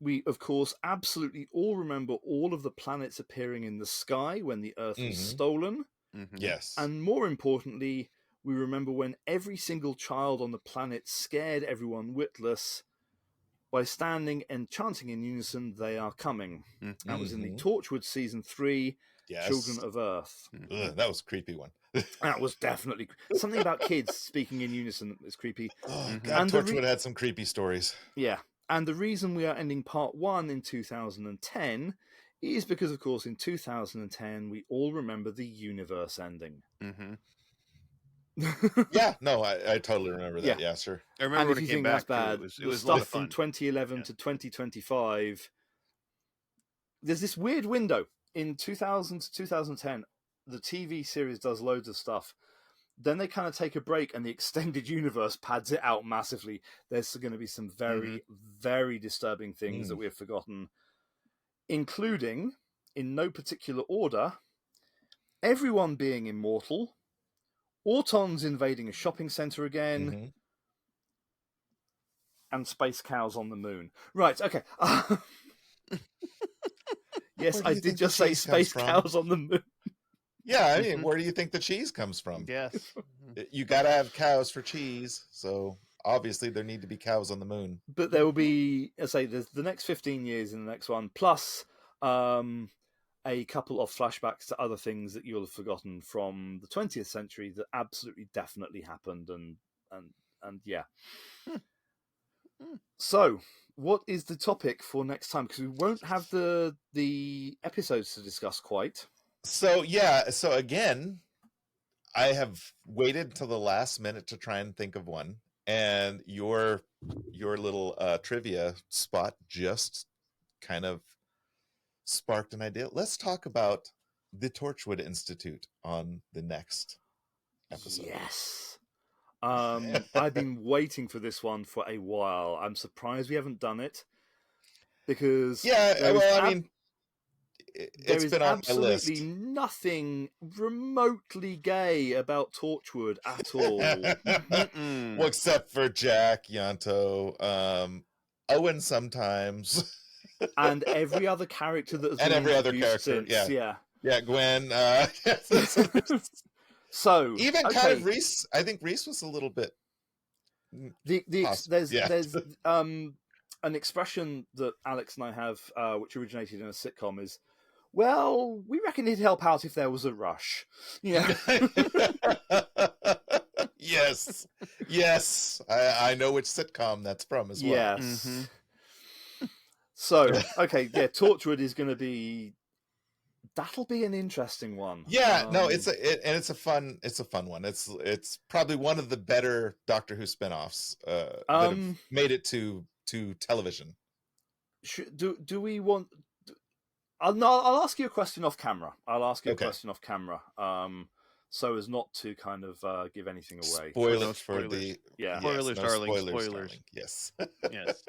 we of course absolutely all remember all of the planets appearing in the sky when the Earth was stolen. Mm-hmm. Yes. And more importantly, we remember when every single child on the planet scared everyone witless by standing and chanting in unison, "They are coming." Mm-hmm. That was in the Torchwood Season 3, Children of Earth. Ugh, that was a creepy one. That was definitely something about kids speaking in unison that was creepy. Oh, God, Torchwood had some creepy stories. Yeah. And the reason we are ending part 1 in 2010 is because, of course, in 2010, we all remember the universe ending. Mm-hmm. Yeah, no, I totally remember that. Yeah, sure. I remember when it came back. Bad, it was stuff from 2011 to 2025. There's this weird window in 2000 to 2010. The TV series does loads of stuff. Then they kind of take a break, and the extended universe pads it out massively. There's going to be some very, very disturbing things that we have forgotten, including, in no particular order, everyone being immortal, Autons invading a shopping centre again, and space cows on the moon. Right, okay. Yes, I did just say space cows on the moon. Yeah, I mean, where do you think the cheese comes from? Yes. You got to have cows for cheese, so obviously there need to be cows on the moon. But there will be, I say, there's the next 15 years in the next one, plus a couple of flashbacks to other things that you'll have forgotten from the 20th century that absolutely definitely happened, and yeah. So, what is the topic for next time? Because we won't have the episodes to discuss quite. So yeah, so again, I have waited till the last minute to try and think of one, and your little trivia spot just kind of sparked an idea. Let's talk about the Torchwood Institute on the next episode. Yes. I've been waiting for this one for a while. I'm surprised we haven't done it, because I mean, there is been on my list. absolutely nothing remotely gay about Torchwood at all. Well, except for Jack, Yanto, Owen sometimes, and every other character that has been every other character, since. Yeah, Gwen. So even kind of Reese. I think Reese was a little bit. There's an expression that Alex and I have, which originated in a sitcom, is, well, we reckon he'd help out if there was a rush. Yeah. Yes. I know which sitcom that's from as well. Yes. So, okay, Torchwood is going to be. That'll be an interesting one. Yeah, no, it's a fun one. It's probably one of the better Doctor Who spinoffs that have made it to television. Do we want? I'll ask you a question off camera. So as not to kind of give anything away. Spoilers. Darling. Spoilers. Yes. Yes.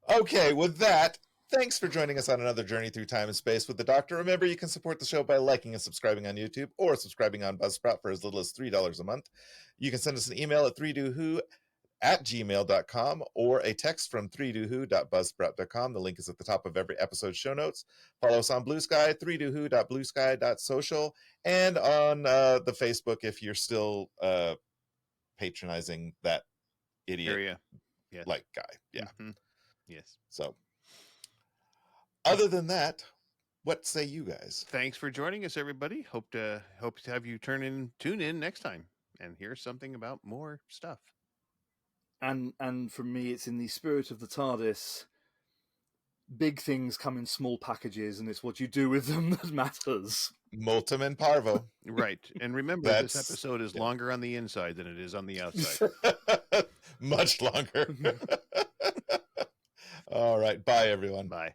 Okay, with that, thanks for joining us on another journey through time and space with the Doctor. Remember, you can support the show by liking and subscribing on YouTube or subscribing on Buzzsprout for as little as $3 a month. You can send us an email at 3dowho@gmail.com or a text from 3dowho.buzzsprout.com. The link is at the top of every episode show notes. Follow us on Blue Sky, 3dowho.bluesky.social, and on the Facebook if you're still patronizing that idiot like guy. Yeah. Yes. So, other than that, what say you guys? Thanks for joining us, everybody. Hope to have you tune in next time and hear something about more stuff. And for me, it's in the spirit of the TARDIS. Big things come in small packages, and it's what you do with them that matters. Multum and Parvo. Right. And remember, this episode is longer on the inside than it is on the outside. Much longer. All right. Bye, everyone. Bye.